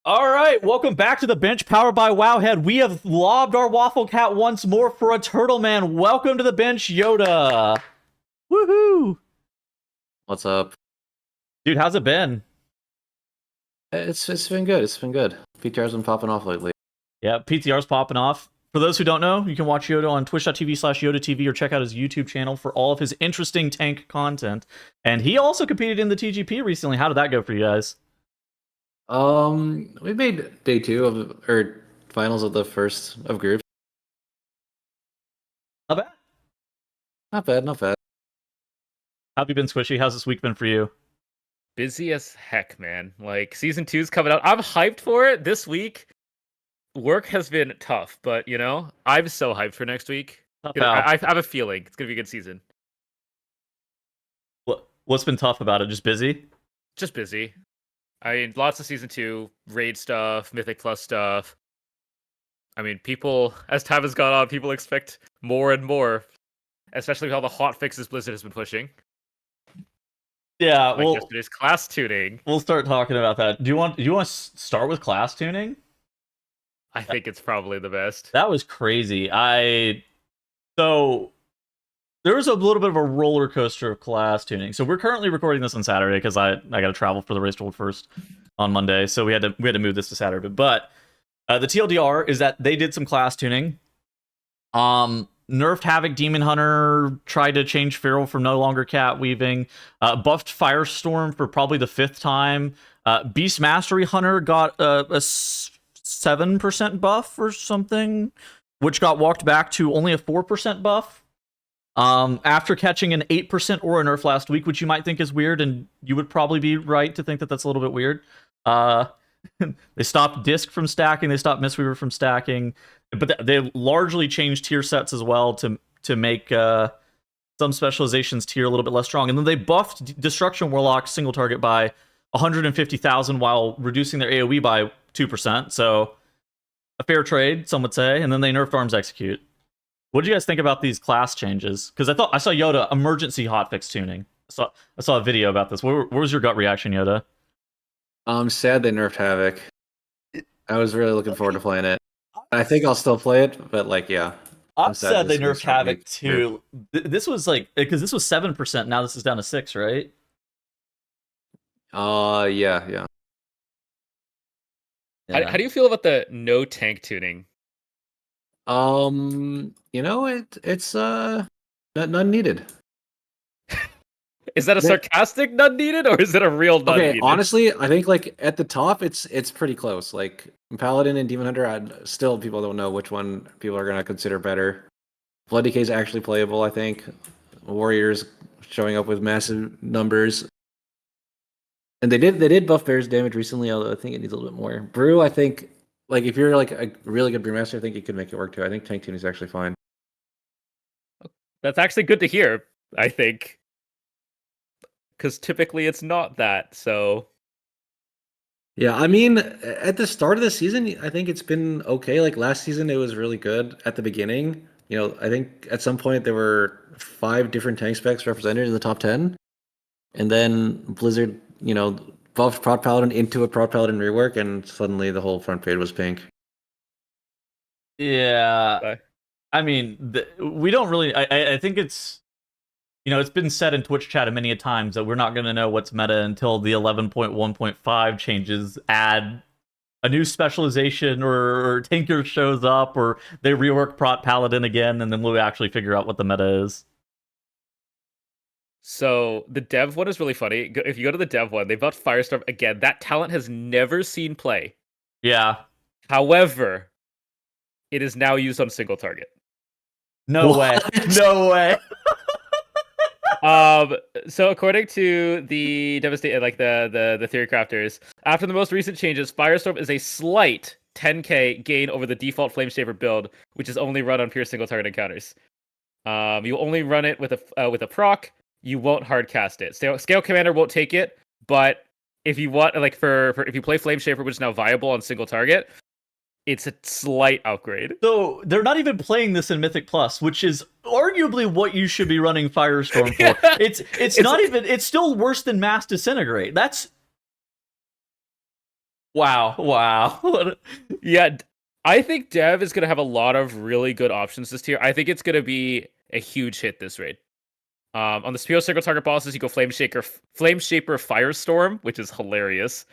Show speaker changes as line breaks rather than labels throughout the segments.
All right, welcome back to the bench powered by Wowhead. We have lobbed our Waffle Cat once more for a Turtle Man. Welcome to the bench, Yoda. Woohoo!
What's up?
Dude, how's it been?
It's been good. It's been good. PTR's been popping off lately.
Yeah, PTR's popping off. For those who don't know, you can watch Yoda on twitch.tv/YODATV or check out his YouTube channel for all of his interesting tank content. And he also competed in the TGP recently. How did that go for you guys?
We made day 2 or finals of the first of groups.
Not bad.
Not bad, not bad.
How have you been, Squishy? How's this week been for you?
Busy as heck, man. Like, season 2's coming out. I'm hyped for it this week. Work has been tough, but, you know, I'm so hyped for next week. I have a feeling it's going to be a good season.
What's been tough about it? Just busy?
Just busy. I mean, lots of season 2, raid stuff, Mythic Plus stuff. I mean, people, as time has gone on, people expect more and more. Especially with all the hot fixes Blizzard has been pushing.
Yeah,
like yesterday's class tuning.
We'll start talking about that. Do you want to start with class tuning?
I think it's probably the best.
That was crazy. So there was a little bit of a roller coaster of class tuning. So we're currently recording this on Saturday because I got to travel for the Race to World First on Monday, so we had to move this to Saturday. But the TLDR is that they did some class tuning. Nerfed Havoc Demon Hunter, tried to change Feral from no longer cat weaving, buffed Firestorm for probably the 5th time. Beast Mastery Hunter got a 7% buff or something, which got walked back to only a 4% buff. After catching an 8% Aura nerf last week, which you might think is weird, and you would probably be right to think that that's a little bit weird. They stopped Disc from stacking, they stopped Mistweaver from stacking, but they largely changed tier sets as well to make some specializations tier a little bit less strong. And then they buffed Destruction Warlock single target by 150,000 while reducing their AoE by 2%. So a fair trade, some would say. And then they nerfed Arms Execute. What do you guys think about these class changes? Because I saw Yoda emergency hotfix tuning. I saw a video about this. What was your gut reaction, Yoda?
I'm sad they nerfed Havoc. I was really looking forward to playing it. I think I'll still play it, but like, yeah.
I'm sad they nerfed Havoc too. This was like, because this was 7%, now this is down to 6, right?
Yeah.
How do you feel about the no tank tuning?
You know, it's none needed.
Is that a sarcastic none needed, or is it a real none needed?
Honestly, I think like at the top, it's pretty close. Like Paladin and Demon Hunter, still people don't know which one people are gonna consider better. Blood Decay is actually playable, I think. Warriors showing up with massive numbers, and they did buff Bear's damage recently, although I think it needs a little bit more. Brew, I think, like if you're like a really good brewmaster, I think you could make it work too. I think tank tuning is actually fine.
That's actually good to hear, I think. Because typically it's not that, so...
Yeah, I mean, at the start of the season, I think it's been okay. Like last season, it was really good at the beginning. You know, I think at some point there were 5 different tank specs represented in the top 10. And then Blizzard, you know, buffed Prot Paladin into a Prot Paladin rework, and suddenly the whole front page was pink.
Yeah.
Okay.
I mean, we don't really... I think it's... You know, it's been said in Twitch chat many a times that we're not going to know what's meta until the 11.1.5 changes add a new specialization or Tinker shows up or they rework Prot Paladin again, and then we'll actually figure out what the meta is.
So, the dev one is really funny. If you go to the dev one, they buffed Firestorm again. That talent has never seen play.
Yeah.
However, it is now used on single target.
No way. No way.
So according to the the theory crafters, after the most recent changes, Firestorm is a slight 10k gain over the default Flameshaver build, which is only run on pure single target encounters. You only run it with a proc. You won't hard cast it. Scale Commander won't take it, but if you want, like if you play Flameshaver, which is now viable on single target, it's a slight upgrade.
So they're not even playing this in Mythic Plus, which is arguably what you should be running Firestorm for. It's not even. It's still worse than Mass Disintegrate. That's Wow.
Yeah, I think Dev is going to have a lot of really good options this tier. I think it's going to be a huge hit this raid. On the Spear Circle target bosses, you go Flame Shaper, Firestorm, which is hilarious.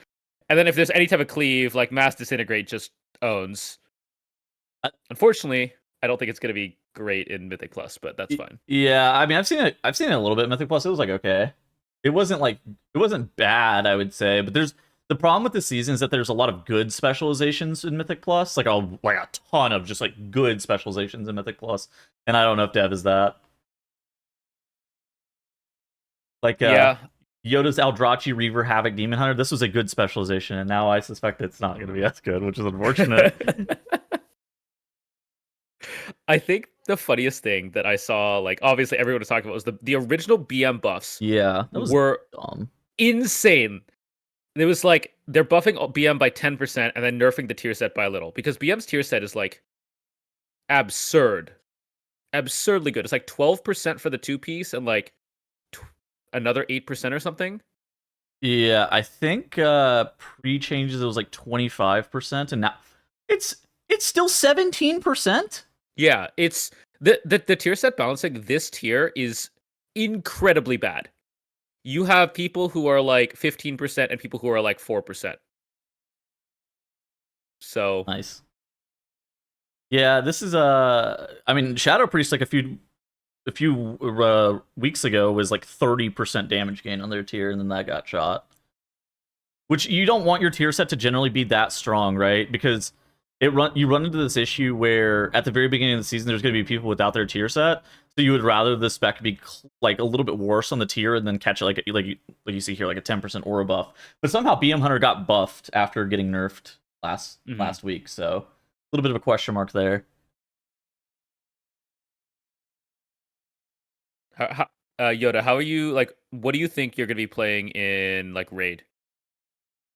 And then if there's any type of cleave, like Mass Disintegrate just owns. Unfortunately, I don't think it's going to be great in Mythic Plus, but that's fine.
Yeah, I mean, I've seen it a little bit in Mythic Plus. It was like okay. It wasn't bad, I would say, but the problem with this season is that there's a lot of good specializations in Mythic Plus, like a ton of just like good specializations in Mythic Plus, and I don't know if Dev is that. Like
Yeah,
Yoda's Eldrachi, Reaver, Havoc, Demon Hunter. This was a good specialization, and now I suspect it's not going to be as good, which is unfortunate.
I think the funniest thing that I saw, like obviously everyone was talking about, was the original BM buffs.
Yeah, that was
were
dumb.
Insane. It was like they're buffing BM by 10% and then nerfing the tier set by a little, because BM's tier set is like absurdly good. It's like 12% for the 2-piece and like another 8% or something.
Yeah, I think pre-changes it was like 25%, and now it's still 17%.
Yeah, it's the tier set balancing this tier is incredibly bad. You have people who are like 15% and people who are like 4%. So
nice. Yeah, this is I mean, Shadow Priest like a few weeks ago was like 30% damage gain on their tier, and then that got shot. Which you don't want your tier set to generally be that strong, right? Because you run into this issue where at the very beginning of the season there's going to be people without their tier set, so you would rather the spec be like a little bit worse on the tier and then catch it like you see here, like a 10% aura buff. But somehow BM Hunter got buffed after getting nerfed last week, so a little bit of a question mark there.
Yoda, how are you, like, what do you think you're going to be playing in like raid?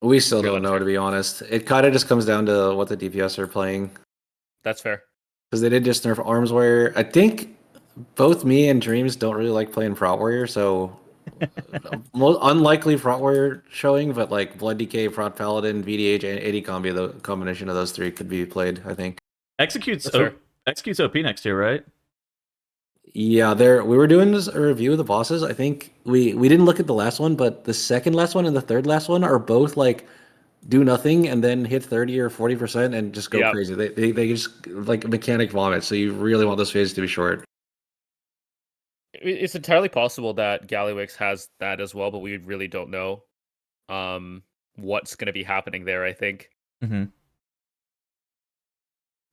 We still don't know, to be honest. It kind of just comes down to what the DPS are playing.
That's fair.
Because they did just nerf Arms Warrior. I think both me and Dreams don't really like playing Fraught Warrior, so unlikely Fraught Warrior showing, but like Blood DK, Fraught Paladin, VDH, and AD Combi, the combination of those three could be played, I think.
Executes OP next year, right?
Yeah, we were doing a review of the bosses. I think we didn't look at the last one, but the second last one and the third last one are both like do nothing and then hit 30 or 40% and just go crazy. They just like mechanic vomit. So you really want those phases to be short.
It's entirely possible that Gallywix has that as well, but we really don't know what's going to be happening there, I think.
Mm-hmm.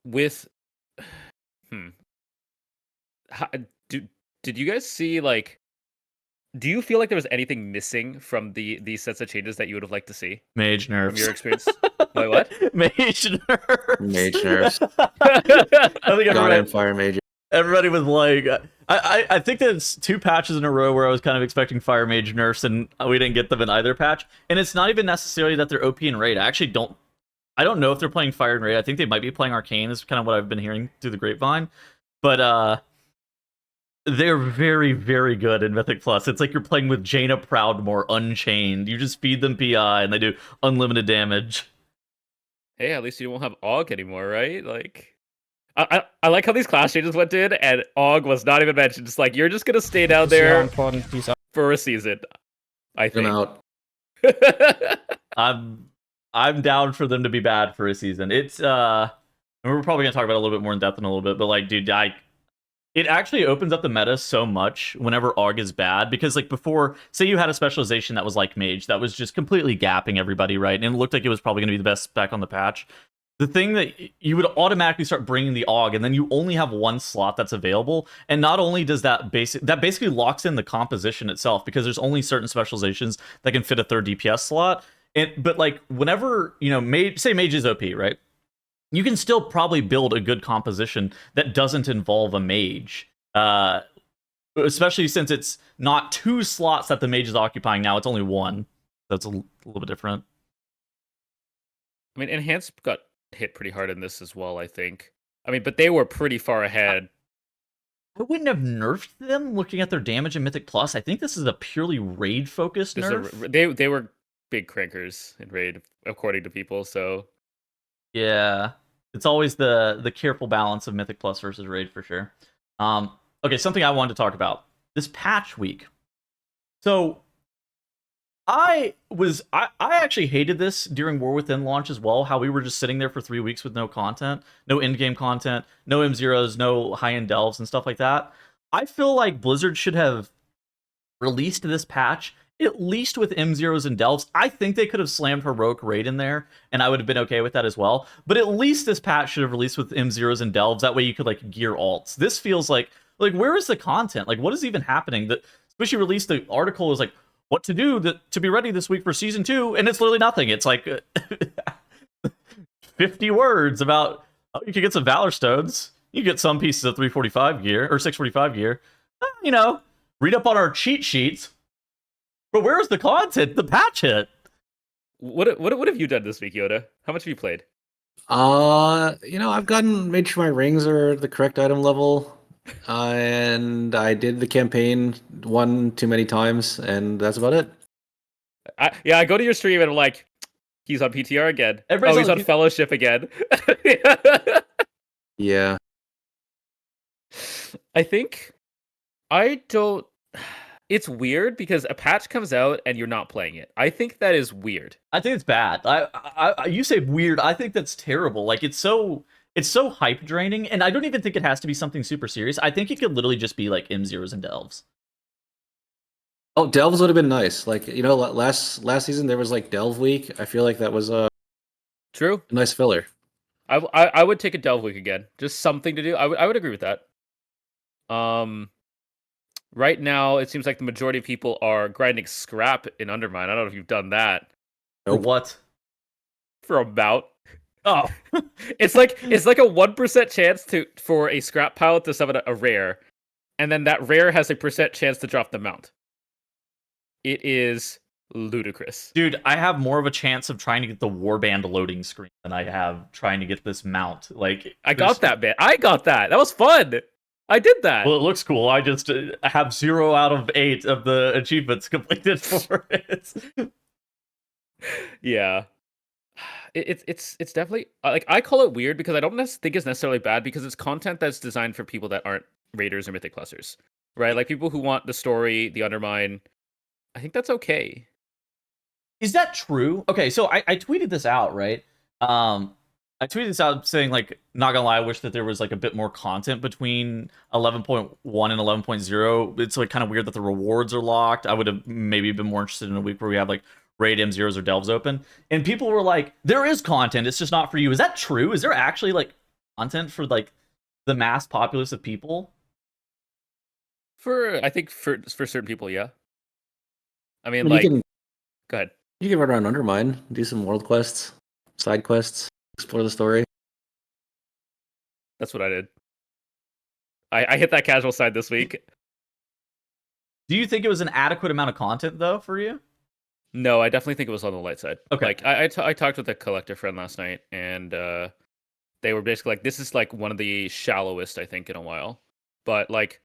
With did you guys see, like, do you feel like there was anything missing from these sets of changes that you would have liked to see?
Mage nerfs.
From your experience? Wait, what?
Mage nerfs.
Mage nerfs.
I think
God, Fire Mage.
Everybody was like, I think that's 2 patches in a row where I was kind of expecting Fire Mage nerfs, and we didn't get them in either patch. And it's not even necessarily that they're OP in raid. I don't know if they're playing Fire in raid. I think they might be playing Arcane, is kind of what I've been hearing through the grapevine. But they're very, very good in Mythic Plus. It's like you're playing with Jaina Proudmoore Unchained. You just feed them PI and they do unlimited damage.
Hey, at least you won't have Og anymore, right? Like, I like how these class changes went in and Og was not even mentioned. Just like, you're just gonna stay down there for a season, I think.
I'm down for them to be bad for a season. It's and we're probably gonna talk about it a little bit more in depth in a little bit, but like, dude, it actually opens up the meta so much whenever AUG is bad, because like before, say you had a specialization that was like Mage, that was just completely gapping everybody, right? And it looked like it was probably going to be the best spec on the patch. The thing that you would automatically start bringing the AUG, and then you only have one slot that's available. And not only does that basically locks in the composition itself, because there's only certain specializations that can fit a third DPS slot. But like whenever, you know, Mage is OP, right? You can still probably build a good composition that doesn't involve a mage. Especially since it's not 2 slots that the mage is occupying now, it's only 1. That's a little bit different.
I mean, Enhanced got hit pretty hard in this as well, I think. I mean, but they were pretty far ahead.
I wouldn't have nerfed them looking at their damage in Mythic Plus. I think this is a purely raid-focused nerf.
They were big crankers in raid, according to people. So
Yeah, it's always the careful balance of Mythic Plus versus Raid for sure. Okay, something I wanted to talk about this patch week. So I actually hated this during War Within launch as well. How we were just sitting there for 3 weeks with no content, no in-game content, no M0s, no high-end delves and stuff like that. I feel like Blizzard should have released this patch at least with M0s and delves. I think they could have slammed Heroic Raid in there, and I would have been okay with that as well. But at least this patch should have released with M0s and delves. That way you could like gear alts. This feels like where is the content? Like what is even happening? That especially released the article is like what to do to be ready this week for season 2, and it's literally nothing. It's like 50 words about you can get some Valor Stones, you get some pieces of 345 gear or 645 gear. You know, read up on our cheat sheets. But where's the content? The patch hit.
what have you done this week, Yoda? How much have you played?
I've made sure my rings are the correct item level, and I did the campaign one too many times, and that's about it.
I go to your stream and I'm like, he's on PTR again.
Everybody's
he's on Fellowship again.
Yeah.
I think I don't. It's weird because a patch comes out and you're not playing it. I think that is weird.
I think it's bad. You say weird. I think that's terrible. Like it's so hype draining, and I don't even think it has to be something super serious. I think it could literally just be like M0s and delves.
Oh, delves would have been nice. Like last season there was like delve week. I feel like that was a
True.
nice filler.
I would take a delve week again. Just something to do. I would agree with that. Right now, it seems like the majority of people are grinding scrap in Undermine. I don't know if you've done that.
Or what?
For a bout.
Oh,
it's like a 1% chance for a scrap pile to summon a rare, and then that rare has a percent chance to drop the mount. It is ludicrous.
dude, I have more of a chance of trying to get the warband loading screen than I have trying to get this mount. Like
I got that bit. I got that. That was fun. I did that.
Well, it looks cool. I just have 0 out of 8 of the achievements completed for it.
Yeah. It's definitely like I call it weird because I don't think it's necessarily bad because it's content that's designed for people that aren't raiders or mythic clusters, right? Like people who want the story, the Undermine. I think that's okay.
Is that true? Okay, so I tweeted this out, right? I tweeted this out saying, like, not gonna lie, I wish that there was like a bit more content between 11.1 and 11.0. It's like kind of weird that the rewards are locked. I would have maybe been more interested in a week where we have like raid M0s or delves open. And people were like, there is content, it's just not for you. Is that true? Is there actually like content for like the mass populace of people?
I think for certain people, yeah. I mean,
You
like,
can
go ahead.
you can run around Undermine, do some world quests, side quests, explore the story.
That's what I did. I hit that casual side this week.
Do you think it was an adequate amount of content though for you?
No, I definitely think it was on the light side.
Okay.
Like I talked with a collector friend last night, and they were basically like, "This is like one of the shallowest I think in a while," but like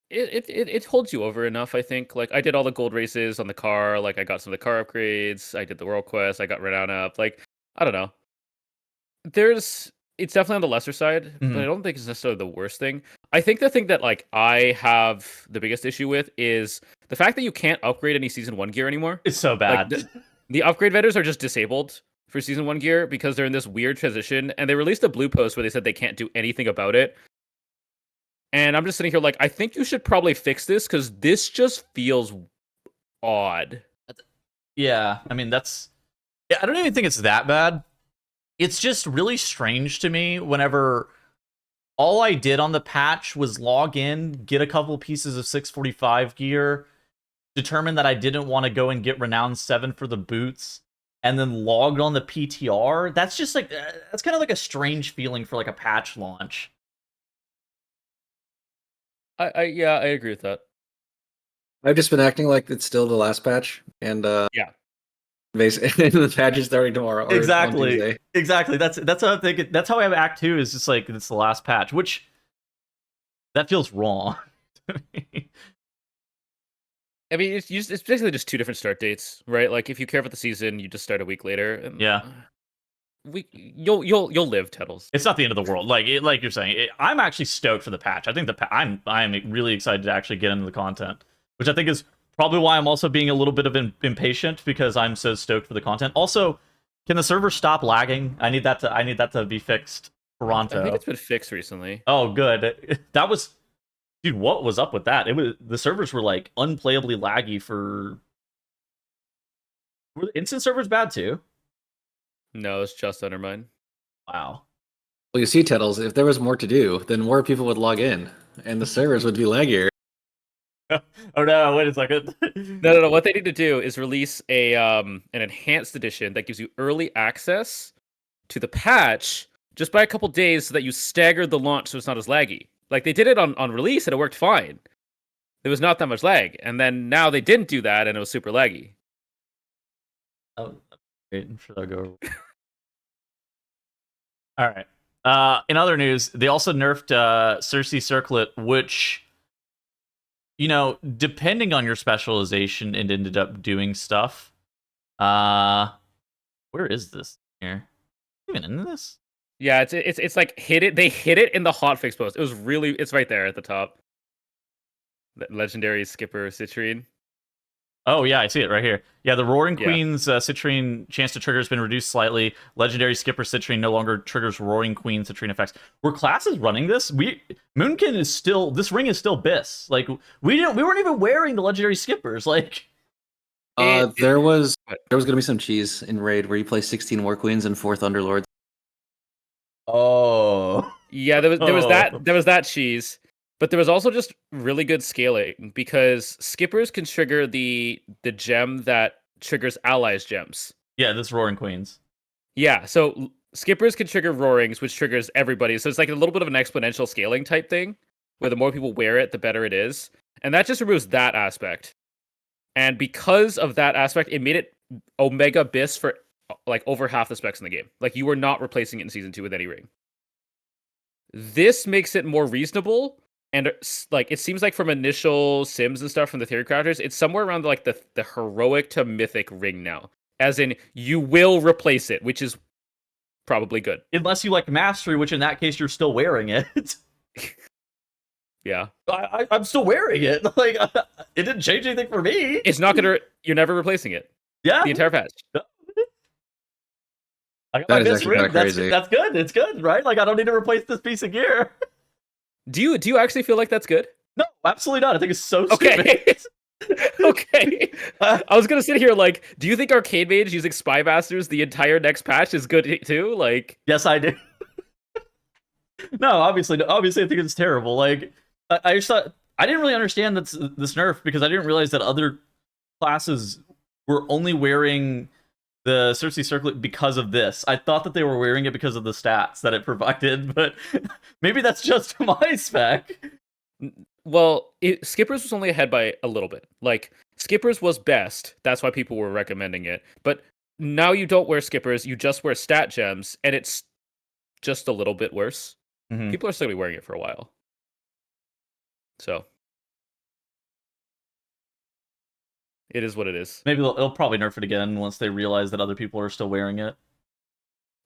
it holds you over enough. I think like I did all the gold races on the car. Like I got some of the car upgrades. I did the world quest. I got renown up. Like I don't know. It's definitely on the lesser side, but I don't think it's necessarily the worst thing. I think the thing that like I have the biggest issue with is the fact that you can't upgrade any season 1 gear anymore.
It's so bad.
Like, the upgrade vendors are just disabled for season 1 gear because they're in this weird transition, and they released a blue post where they said they can't do anything about it. And I'm just sitting here like, I think you should probably fix this because this just feels odd.
Yeah, I mean I don't even think it's that bad. It's just really strange to me whenever all I did on the patch was log in, get a couple pieces of 645 gear, determine that I didn't want to go and get Renown 7 for the boots, and then logged on the PTR. That's just like, that's kind of like a strange feeling for like a patch launch.
I agree with that.
I've just been acting like it's still the last patch, and
Yeah.
basically the patch is starting tomorrow. Or on Tuesday.
Exactly. That's how I'm thinking. That's how I have Act 2 is just like it's the last patch, which that feels wrong to me.
I mean, it's basically just 2 different start dates, right? Like if you care about the season, you just start a week later. And
Yeah.
You'll live, Tettles.
It's not the end of the world. Like you're saying, I'm actually stoked for the patch. I think I'm really excited to actually get into the content, which I think is probably why I'm also being a little bit of impatient, because I'm so stoked for the content. Also, can the server stop lagging? I need that to be fixed. Toronto.
I think it's been fixed recently.
Oh, good. That was, dude. What was up with that? The servers were like unplayably laggy for. Were the instant servers bad too?
No, it's just Undermine.
Wow.
Well, you see, Tettles, if there was more to do, then more people would log in, and the servers would be laggier.
Oh no! Wait a second.
No. What they need to do is release an enhanced edition that gives you early access to the patch just by a couple days, so that you staggered the launch, so it's not as laggy. Like they did it on release, and it worked fine. There was not that much lag, and then now they didn't do that, and it was super laggy.
Oh, waiting for that to go. All right. In other news, they also nerfed Circe Circlet, which, you know, depending on your specialization, it ended up doing stuff. Where is this here? Even in this?
Yeah, it's like hit it. They hit it in the hotfix post. It's right there at the top. The legendary skipper citrine.
Oh yeah, I see it right here. Yeah, the Roaring
Yeah.
Queen's citrine chance to trigger has been reduced slightly. Legendary skipper citrine no longer triggers Roaring Queen citrine effects. Were classes running this? Moonkin is still, this ring is still Biss. Like we weren't even wearing the legendary skippers. Like
There was gonna be some cheese in raid where you play 16 War Queens and 4 Thunderlords.
oh.
Yeah, there was that cheese, but there was also just really good scaling, because skippers can trigger the gem that triggers allies gems.
Yeah, this Roaring Queens.
Yeah, so skippers can trigger roarings, which triggers everybody. So it's like a little bit of an exponential scaling type thing, where the more people wear it, the better it is. And that just removes that aspect. And because of that aspect, it made it Omega Biss for like over half the specs in the game. Like you were not replacing it in Season 2 with any ring. This makes it more reasonable, and like it seems like from initial sims and stuff from the theory crafters, it's somewhere around like the heroic to mythic ring now. As in, you will replace it, which is probably good.
Unless you like mastery, which in that case you're still wearing it.
Yeah,
I'm still wearing it. Like it didn't change anything for me.
it's not gonna. You're never replacing it.
Yeah.
The entire patch.
I got
That
my
is
Biss
actually
ring.
kinda crazy.
That's good. It's good, right? Like I don't need to replace this piece of gear.
Do you actually feel like that's good?
No, absolutely not. I think it's so
Okay.
stupid.
Okay. I was gonna sit here like, do you think Arcade Mage using Spy Masters the entire next patch is good too? Like,
Yes, I do. No, obviously, I think it's terrible. Like, I just thought I didn't really understand this nerf, because I didn't realize that other classes were only wearing the Circe Circlet because of this. I thought that they were wearing it because of the stats that it provided, but maybe that's just my spec.
well, Skippers was only ahead by a little bit. Like, Skippers was best. That's why people were recommending it. But now you don't wear Skippers, you just wear stat gems, and it's just a little bit worse.
Mhm.
People are still gonna be wearing it for a while. So it is what it is.
Maybe they'll probably nerf it again once they realize that other people are still wearing it.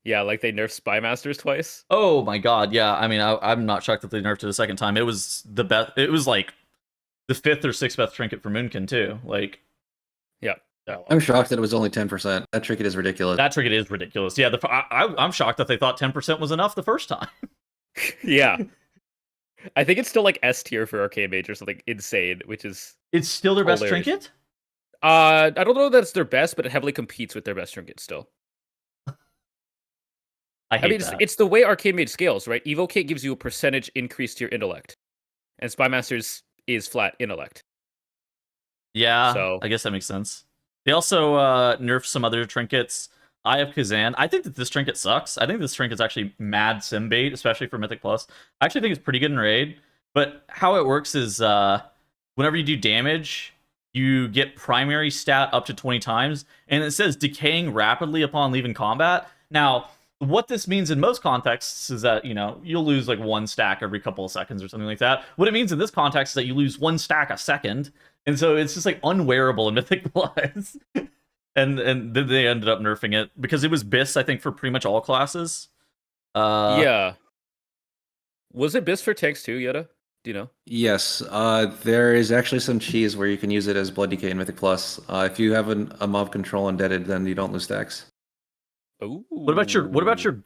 Yeah, like they nerfed Spy Masters twice.
Oh my god, yeah. I mean, I'm not shocked that they nerfed it a second time. It was the best. It was like the 5th or 6th best trinket for Moonkin too. Like,
Yeah.
I'm shocked that it was only 10%. That trinket is ridiculous.
that trinket is ridiculous. Yeah, I'm shocked that they thought 10% was enough the first time.
Yeah. I think it's still like S tier for Arcade Mage or something insane, which is
It's still their best
Hilarious.
trinket?
I don't know that it's their best, but it heavily competes with their best trinket still.
I hate
mean,
that.
it's the way Arcade Mage scales, right? Evocate gives you a percentage increase to your intellect, and Spy Masters is flat intellect.
Yeah,
So-
I guess that makes sense. They also nerfed some other trinkets. Eye of Kazan. I think that this trinket sucks. I think this trinket's actually mad sim bait, especially for Mythic Plus. I actually think it's pretty good in Raid, but how it works is whenever you do damage, you get primary stat up to 20 times, and it says decaying rapidly upon leaving combat. Now, what this means in most contexts is that, you know, you'll lose like 1 stack every couple of seconds or something like that. What it means in this context is that you lose 1 stack a second, And so it's just like unwearable in Mythic Plus. and then they ended up nerfing it because it was BIS, I think, for pretty much all classes.
Yeah. Was it BIS for tanks too, Yoda? Do you know?
Yes, there is actually some cheese where you can use it as Blood Decay in Mythic Plus. If you have a mob control indebted, then you don't lose stacks.
Ooh.
What about your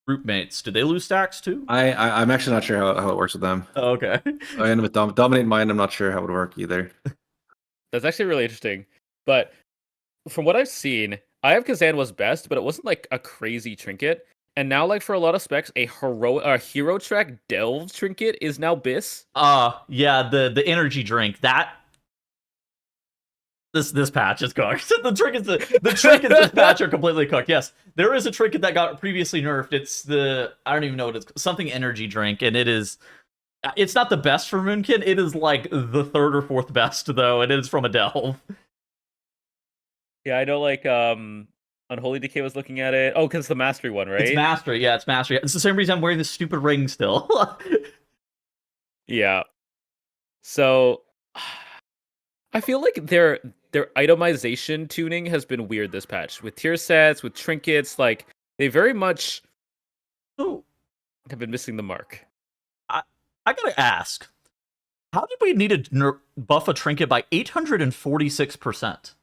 group mates? Did they lose stacks too?
I'm actually not sure how it works with them.
Oh, okay.
And with Dominate Mind, I'm not sure how it would work either.
That's actually really interesting. But from what I've seen, I have Kazan was best, but it wasn't like a crazy trinket. And now, like for a lot of specs, a hero track delve trinket is now BIS.
Yeah, the energy drink that. This patch is cooked. the trinkets this patch are completely cooked. Yes, there is a trinket that got previously nerfed. It's I don't even know what it's something energy drink, and it's not the best for Moonkin. It is like the third or fourth best though, and it is from a delve.
Yeah, I know. Like Unholy Decay was looking at it. Oh, because it's the mastery one, right?
It's mastery. Yeah, it's mastery. It's the same reason I'm wearing this stupid ring still.
Yeah. So I feel like their itemization tuning has been weird this patch with tier sets, with trinkets. Like they very much have been missing the mark.
I gotta ask, how did we need to buff a trinket by 846%?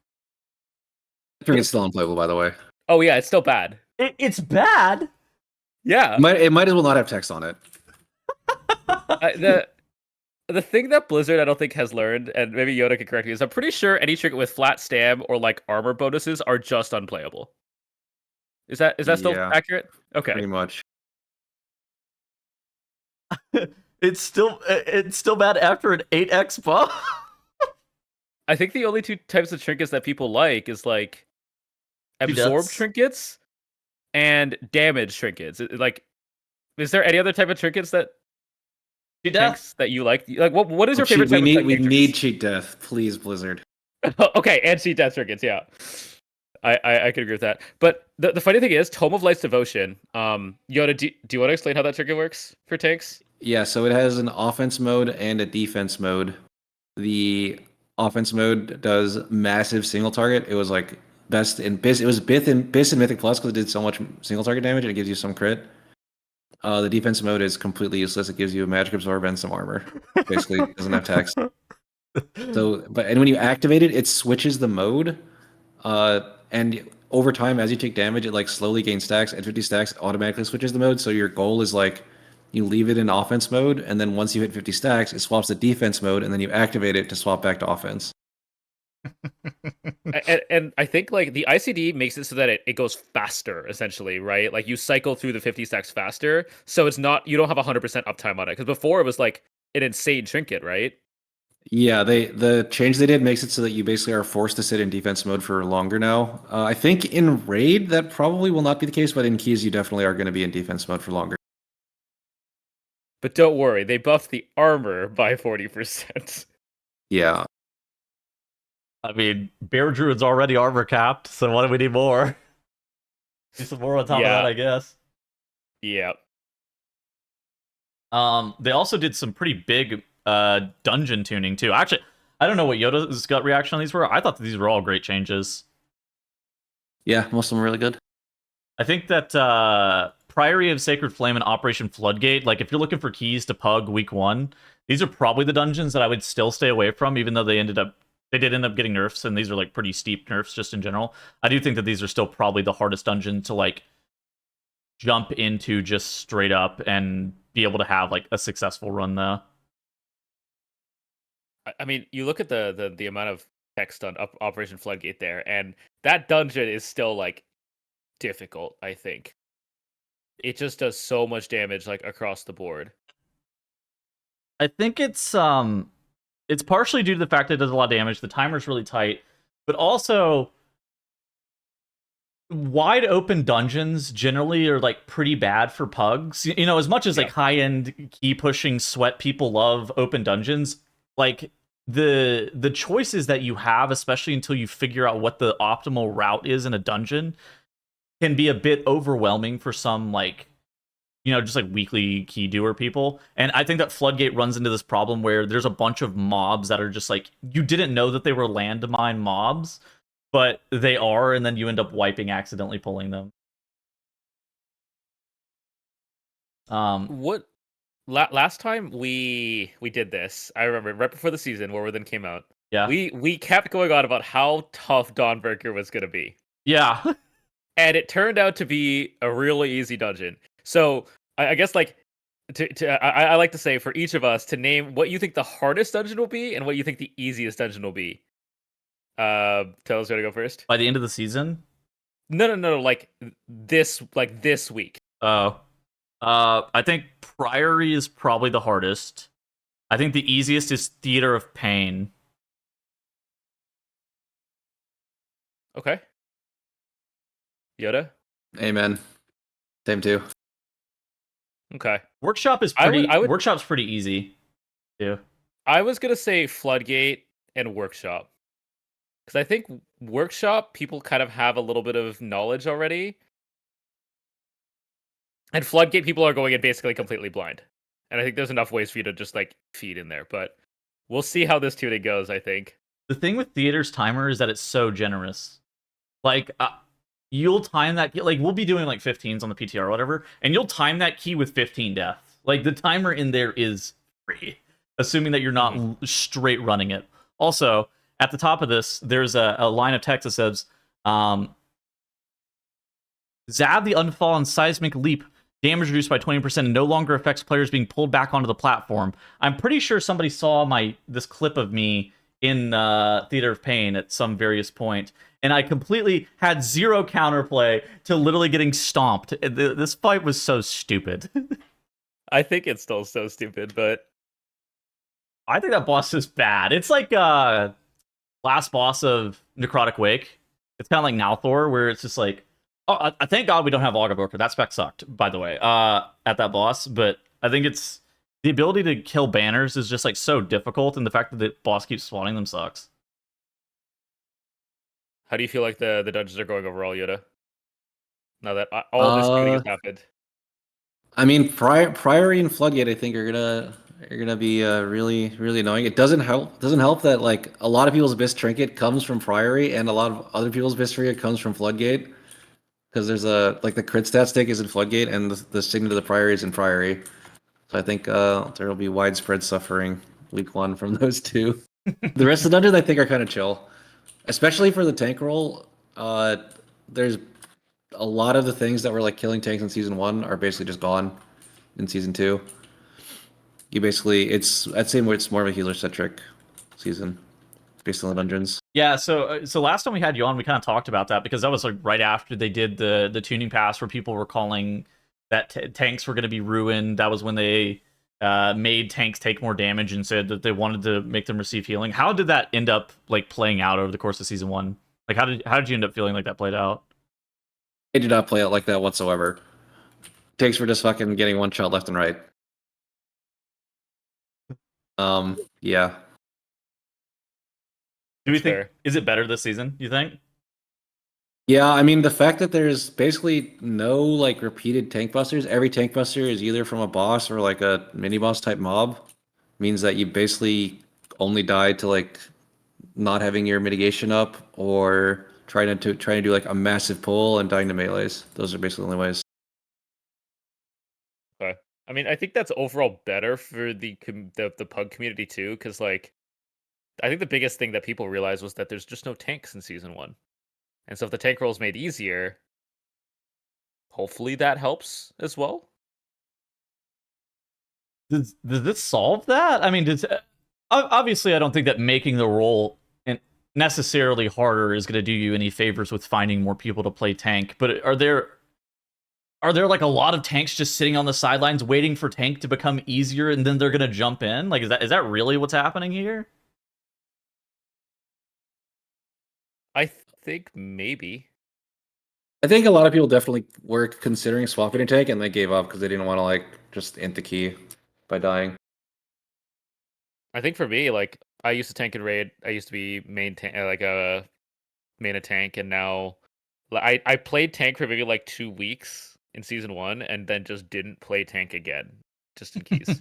Trinket's still unplayable, by the way.
Oh yeah, it's still bad.
It's bad.
Yeah,
It might as well not have text on it.
The thing that Blizzard I don't think has learned, and maybe Yoda can correct me, is I'm pretty sure any trinket with flat stam or like armor bonuses are just unplayable. Is that still accurate? Okay,
pretty much.
It's still bad after an 8x buff.
I think the only two types of trinkets that people like is like absorb trinkets and damage trinkets. Like, is there any other type of trinkets that that you like? Like, what is your favorite type of trinkets?
We need cheat death, please, Blizzard.
Okay, and cheat death trinkets, yeah. I could agree with that. But the funny thing is, Tome of Light's Devotion. Yoda, do you want to explain how that trinket works for tanks?
Yeah, so it has an offense mode and a defense mode. The offense mode does massive single target. It was like best in BIS. It was BIS in Mythic Plus because it did so much single target damage and it gives you some crit. The defense mode is completely useless. It gives you a magic absorb and some armor. Basically, it doesn't have text. And when you activate it, it switches the mode. And over time, as you take damage, it like slowly gains stacks. At 50 stacks, it automatically switches the mode. So your goal is like you leave it in offense mode, and then once you hit 50 stacks, it swaps to defense mode, and then you activate it to swap back to offense.
and I think like the ICD makes it so that it goes faster, essentially, right? Like you cycle through the 50 stacks faster, so it's not you don't have 100% uptime on it. Because before it was like an insane trinket, right?
Yeah, the change they did makes it so that you basically are forced to sit in defense mode for longer now. I think in raid that probably will not be the case, but in keys you definitely are going to be in defense mode for longer.
But don't worry, they buffed the armor by 40%.
Yeah.
I mean, Bear Druid's already armor capped, so why do we need more? Need some more on top of that, I guess.
Yeah.
They also did some pretty big dungeon tuning too. Actually, I don't know what Yoda's gut reaction on these were. I thought that these were all great changes.
Yeah, most of them are really good.
I think that Priory of Sacred Flame and Operation Floodgate, like if you're looking for keys to Pug week 1, these are probably the dungeons that I would still stay away from, even though they did end up getting nerfs, and these are like pretty steep nerfs just in general. I do think that these are still probably the hardest dungeon to like jump into just straight up and be able to have like a successful run though.
I mean, you look at the amount of text on Operation Floodgate there, and that dungeon is still like difficult. I think it just does so much damage like across the board.
I think it's partially due to the fact that it does a lot of damage. The timer's really tight, but also wide open dungeons generally are like pretty bad for pugs. You know, as much as like high end key pushing sweat people love open dungeons, like the choices that you have, especially until you figure out what the optimal route is in a dungeon, can be a bit overwhelming for some like just like weekly key doer people. And I think that Floodgate runs into this problem where there's a bunch of mobs that are just like, you didn't know that they were landmine mobs, but they are, and then you end up wiping accidentally pulling them.
What last time we did this, I remember right before the season War Within came out.
Yeah.
We kept going on about how tough Dawnbreaker was gonna be.
Yeah.
And it turned out to be a really easy dungeon. So I guess like I like to say for each of us to name what you think the hardest dungeon will be and what you think the easiest dungeon will be. Taylor's gonna go first.
By the end of the season?
No, like this week.
Oh. I think Priory is probably the hardest. I think the easiest is Theater of Pain.
Okay. Yoda?
Amen. Same too.
Okay.
Workshop is pretty Workshop's pretty easy. too.
I was gonna say Floodgate and Workshop. Because I think Workshop, people kind of have a little bit of knowledge already. And Floodgate, people are going in basically completely blind. And I think there's enough ways for you to just like feed in there. But we'll see how this tuning goes, I think.
The thing with Theater's timer is that it's so generous. Like, you'll time that, like, we'll be doing like 15s on the PTR or whatever, and you'll time that key with 15 deaths. Like, the timer in there is free, assuming that you're not straight running it. Also, at the top of this, there's a line of text that says, Zab the Unfallen Seismic Leap, damage reduced by 20% and no longer affects players being pulled back onto the platform. I'm pretty sure somebody saw this clip of me in Theater of Pain at some various point, and I completely had zero counterplay to literally getting stomped. This fight was so stupid.
I think it's still so stupid, but
I think that boss is bad. It's like last boss of Necrotic Wake. It's kind of like Nalthor, where it's just like, oh, I thank God we don't have Augurborker. That spec sucked, by the way, at that boss. But I think it's the ability to kill banners is just like so difficult, and the fact that the boss keeps spawning them sucks.
how do you feel like the dungeons are going overall, Yoda? Now that all this tuning has happened.
I mean, Priory and Floodgate, I think, are gonna be really really annoying. It doesn't help that like a lot of people's best trinket comes from Priory, and a lot of other people's best trinket comes from Floodgate. Because there's like the crit stat stick is in Floodgate, and the signet of the Priory is in Priory. So I think there will be widespread suffering week 1 from those two. The rest of the dungeons I think are kind of chill, especially for the tank roll. There's a lot of the things that were like killing tanks in season 1 are basically just gone in season 2. You basically, I'd say it's more of a healer centric season based on the dungeons.
Yeah, so last time we had you on, we kind of talked about that because that was like right after they did the tuning pass where people were calling that tanks were going to be ruined. That was when they made tanks take more damage and said that they wanted to make them receive healing. How did that end up like playing out over the course of season 1? Like, how did you end up feeling like that played out?
It did not play out like that whatsoever. Tanks were just fucking getting one shot left and right. Yeah.
Do we think is it better this season? You think?
Yeah, I mean the fact that there's basically no like repeated tank busters. Every tank buster is either from a boss or like a mini boss type mob, means that you basically only die to like not having your mitigation up or trying to do like a massive pull and dying to melees. Those are basically the only ways.
Okay. I mean, I think that's overall better for the pug community too, because like, I think the biggest thing that people realized was that there's just no tanks in season 1, and so if the tank roll is made easier, hopefully that helps as well.
Does this solve that? I mean, obviously I don't think that making the role necessarily harder is going to do you any favors with finding more people to play tank. But are there like a lot of tanks just sitting on the sidelines waiting for tank to become easier and then they're going to jump in? Like, is that really what's happening here?
I think maybe.
I think a lot of people definitely were considering swapping a tank and they gave up because they didn't want to like just int the key by dying.
I think for me, like, I used to tank and raid. I used to be main a tank, and now I played tank for maybe like 2 weeks in season 1 and then just didn't play tank again, just in case.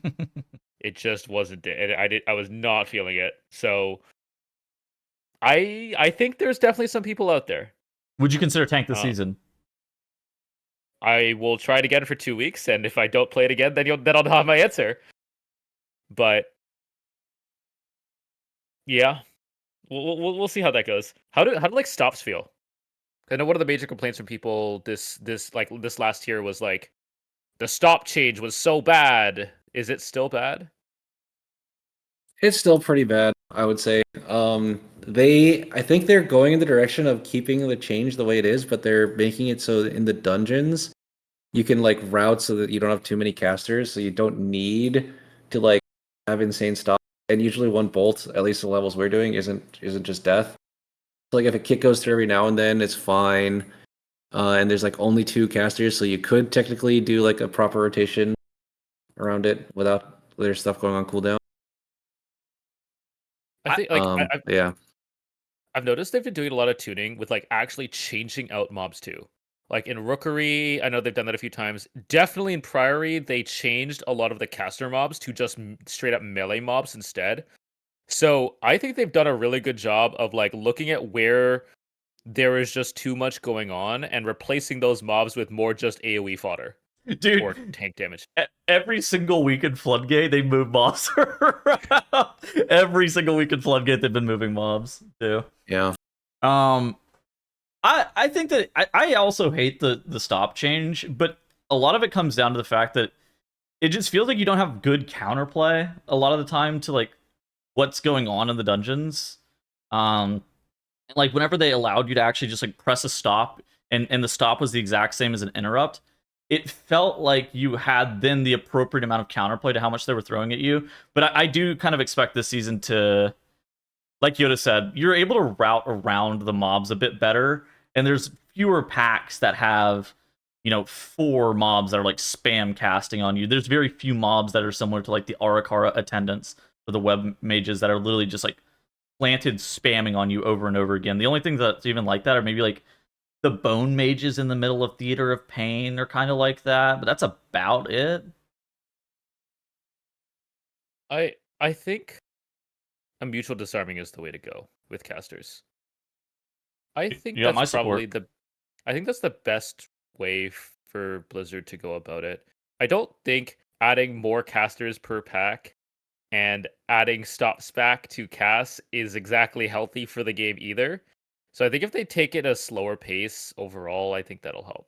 It just wasn't it. I was not feeling it. So I think there's definitely some people out there.
Would you consider tank this
Um,
season?
I will try it again for 2 weeks, and if I don't play it again, then I'll have my answer. But yeah, we'll see how that goes. How do like stops feel? I know one of the major complaints from people this last year was like the stop change was so bad. Is it still bad?
It's still pretty bad, I would say. I think they're going in the direction of keeping the change the way it is, but they're making it so that in the dungeons you can like route so that you don't have too many casters, so you don't need to like have insane stuff. And usually one bolt, at least the levels we're doing, isn't just death. So like if a kick goes through every now and then, it's fine. And there's like only 2 casters, so you could technically do like a proper rotation around it without their stuff going on cooldown.
I think like
Yeah.
I've noticed they've been doing a lot of tuning with like actually changing out mobs too. Like in Rookery, I know they've done that a few times. Definitely in Priory, they changed a lot of the caster mobs to just straight up melee mobs instead. So I think they've done a really good job of like looking at where there is just too much going on and replacing those mobs with more just AoE fodder or
Dude,
tank damage.
every single week in Floodgate, they move mobs around. Every single week in Floodgate, they've been moving mobs, too.
Yeah.
I think that I also hate the stop change, but a lot of it comes down to the fact that it just feels like you don't have good counterplay a lot of the time to like what's going on in the dungeons. Like whenever they allowed you to actually just like press a stop and the stop was the exact same as an interrupt, it felt like you had then the appropriate amount of counterplay to how much they were throwing at you. But I do kind of expect this season to, like Yoda said, you're able to route around the mobs a bit better, and there's fewer packs that have, 4 mobs that are like spam casting on you. There's very few mobs that are similar to like the Arakara attendants or the web mages that are literally just like planted spamming on you over and over again. The only things that's even like that are maybe like the bone mages in the middle of Theater of Pain are kind of like that, but that's about it.
I think a mutual disarming is the way to go with casters. I think
You got my
that's probably
support.
I think that's the best way for Blizzard to go about it. I don't think adding more casters per pack and adding stops back to cast is exactly healthy for the game either. So I think if they take it a slower pace overall, I think that'll help.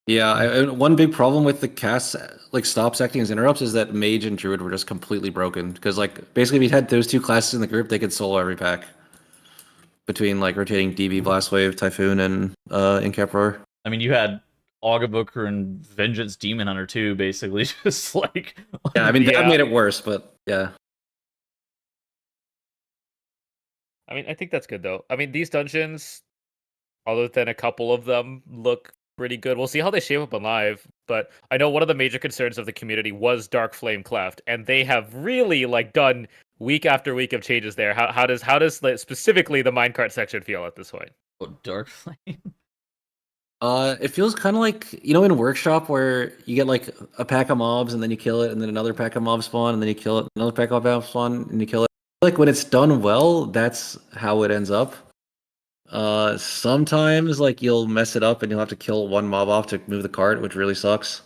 Yeah, one big problem with the cast, like stops acting as interrupts, is that Mage and Druid were just completely broken. Because like basically, if you had those 2 classes in the group, they could solo every pack between like rotating DB, Blast Wave, Typhoon, and Incap Roar.
I mean, you had Auguboker and Vengeance Demon Hunter too, basically just like.
Yeah, I mean
Yeah.
that made it worse, but yeah.
I mean, I think that's good though. I mean, these dungeons, other than a couple of them, look pretty good. We'll see how they shape up on live, but I know one of the major concerns of the community was Darkflame Cleft, and they have really like done week after week of changes there. How does like, specifically the minecart section feel at this point?
Oh, Darkflame.
It feels kind of like in Workshop where you get like a pack of mobs and then you kill it, and then another pack of mobs spawn, and then you kill it, another pack of mobs spawn, and you kill it. Like when it's done well, that's how it ends up. Sometimes like you'll mess it up and you'll have to kill one mob off to move the cart, which really sucks.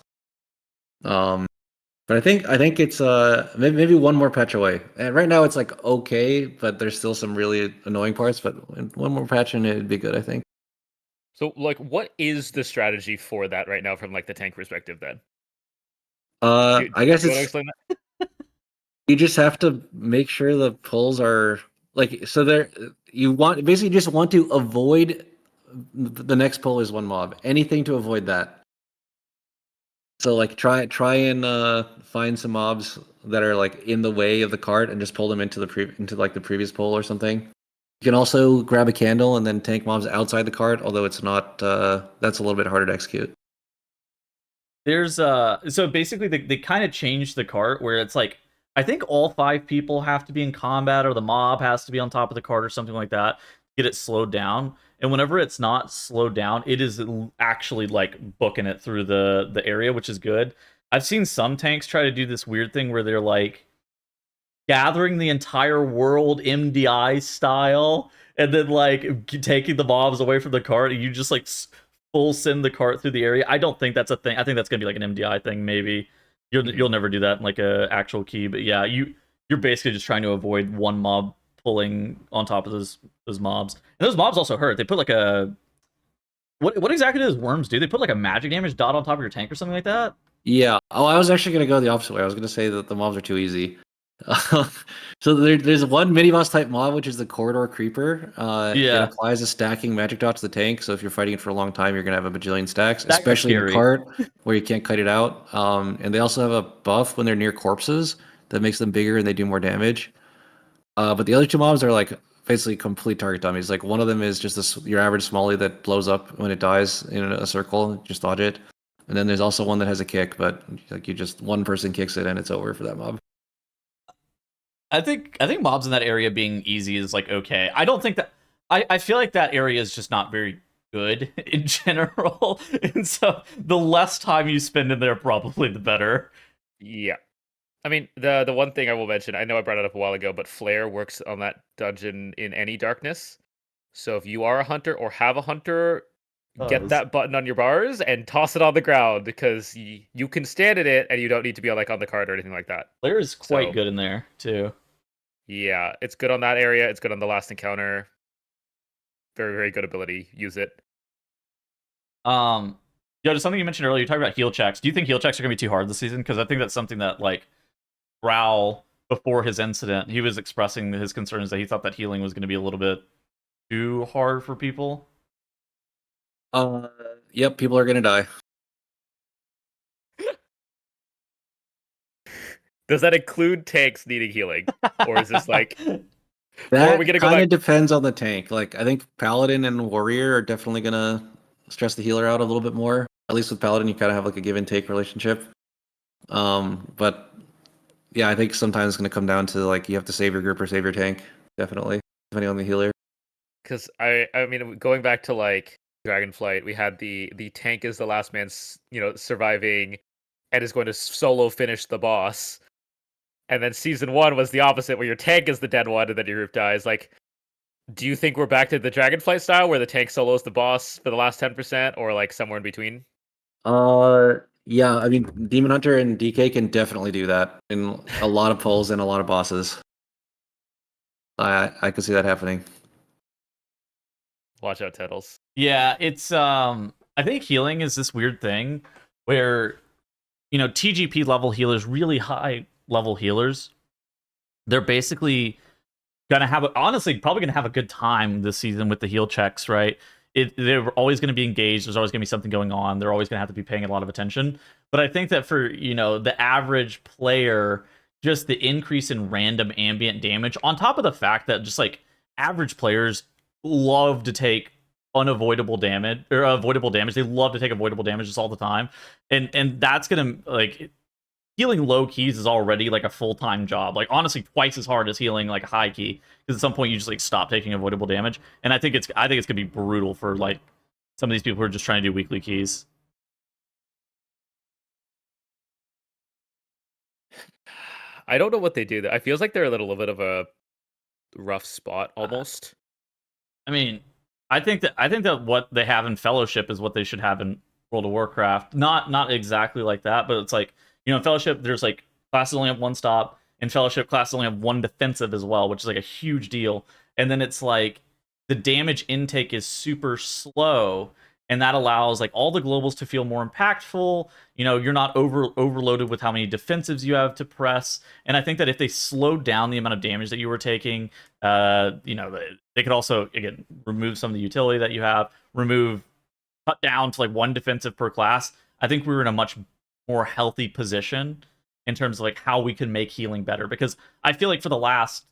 But I think it's maybe one more patch away. And right now it's like okay, but there's still some really annoying parts. But one more patch and it'd be good, I think.
So, like, what is the strategy for that right now from like the tank perspective? Then,
I guess
do you want to
it's
explain that?
you just have to make sure the pulls are like so. You basically just want to avoid the next pull is one mob. Anything to avoid that. So like try and find some mobs that are like in the way of the cart and just pull them into the previous pull or something. You can also grab a candle and then tank mobs outside the cart, although it's not that's a little bit harder to execute.
There's so basically they kind of changed the cart where it's like I think all 5 people have to be in combat or the mob has to be on top of the cart or something like that to get it slowed down. And whenever it's not slowed down, it is actually like booking it through the area, which is good. I've seen some tanks try to do this weird thing where they're like gathering the entire world MDI style and then like taking the mobs away from the cart, and you just like full send the cart through the area. I don't think that's a thing. I think that's gonna be like an MDI thing. Maybe you'll never do that in like a actual key. But yeah, you're basically just trying to avoid one mob pulling on top of those mobs. And those mobs also hurt. They put like a what exactly does worms do? They put like a magic damage dot on top of your tank or something like that?
Yeah. Oh, I was actually gonna go the opposite way. I was gonna say that the mobs are too easy. So there's one mini boss type mob, which is the corridor creeper.
Yeah.
It applies a stacking magic dot to the tank. So if you're fighting it for a long time, you're gonna have a bajillion stacks,
That's
especially in
scary.
the cart where you can't cut it out. And they also have a buff when they're near corpses that makes them bigger and they do more damage. But the other two mobs are like basically complete target dummies. Like one of them is just your average smallie that blows up when it dies in a circle. Just dodge it. And then there's also one that has a kick, but like one person kicks it and it's over for that mob.
I think mobs in that area being easy is like okay. I don't think that I feel like that area is just not very good in general. And so the less time you spend in there, probably the better.
Yeah. I mean, the one thing I will mention, I know I brought it up a while ago, but Flare works on that dungeon in any darkness. So if you are a hunter or have a hunter, get that button on your bars and toss it on the ground, because you can stand in it and you don't need to be like on the cart or anything like that.
Flare is quite good in there too.
Yeah, it's good on that area. It's good on the last encounter. Very, very good ability. Use it.
Just something you mentioned earlier. You talked about heal checks. Do you think heal checks are gonna be too hard this season? Because I think that's something that like GROWL, before his incident, he was expressing his concerns that he thought that healing was going to be a little bit too hard for people.
Yep, people are gonna die.
Does that include tanks needing healing, or is this like
that
we gonna go
kind
back?
of depends on the tank. Like I think Paladin and Warrior are definitely gonna stress the healer out a little bit more. At least with Paladin, you kind of have like a give and take relationship. But yeah, I think sometimes it's gonna come down to like you have to save your group or save your tank. Definitely, depending on the healer.
Because I mean, going back to like Dragonflight, we had the tank is the last man, surviving, and is going to solo finish the boss. And then season 1 was the opposite, where your tank is the dead one, and then your group dies. Like, do you think we're back to the Dragonflight style, where the tank solos the boss for the last 10%, or like somewhere in between?
Yeah, I mean, Demon Hunter and DK can definitely do that in a lot of pulls and a lot of bosses. I could see that happening.
Watch out, Tettles.
Yeah, it's I think healing is this weird thing where TGP level healers, really high level healers, they're basically gonna have probably gonna have a good time this season with the heal checks, right? They're always going to be engaged. There's always going to be something going on. They're always going to have to be paying a lot of attention. But I think that for the average player, just the increase in random ambient damage, on top of the fact that just like average players love to take unavoidable damage or avoidable damage. They love to take avoidable damage just all the time, and that's gonna like healing low keys is already like a full-time job. Like honestly, twice as hard as healing like a high key, because at some point you just like stop taking avoidable damage. And I think it's gonna be brutal for like some of these people who are just trying to do weekly keys.
I don't know what they do. I feels like they're a little bit of a rough spot almost.
I mean, I think that what they have in Fellowship is what they should have in World of Warcraft. Not exactly like that, but it's like, in Fellowship, there's like classes only have one stop. In Fellowship, classes only have one defensive as well, which is like a huge deal. And then it's like the damage intake is super slow, and that allows like all the globals to feel more impactful. You're not overloaded with how many defensives you have to press. And I think that if they slowed down the amount of damage that you were taking, they could also again remove some of the utility that you have, cut down to like one defensive per class. I think we were in a much more healthy position in terms of like how we can make healing better, because I feel like for the last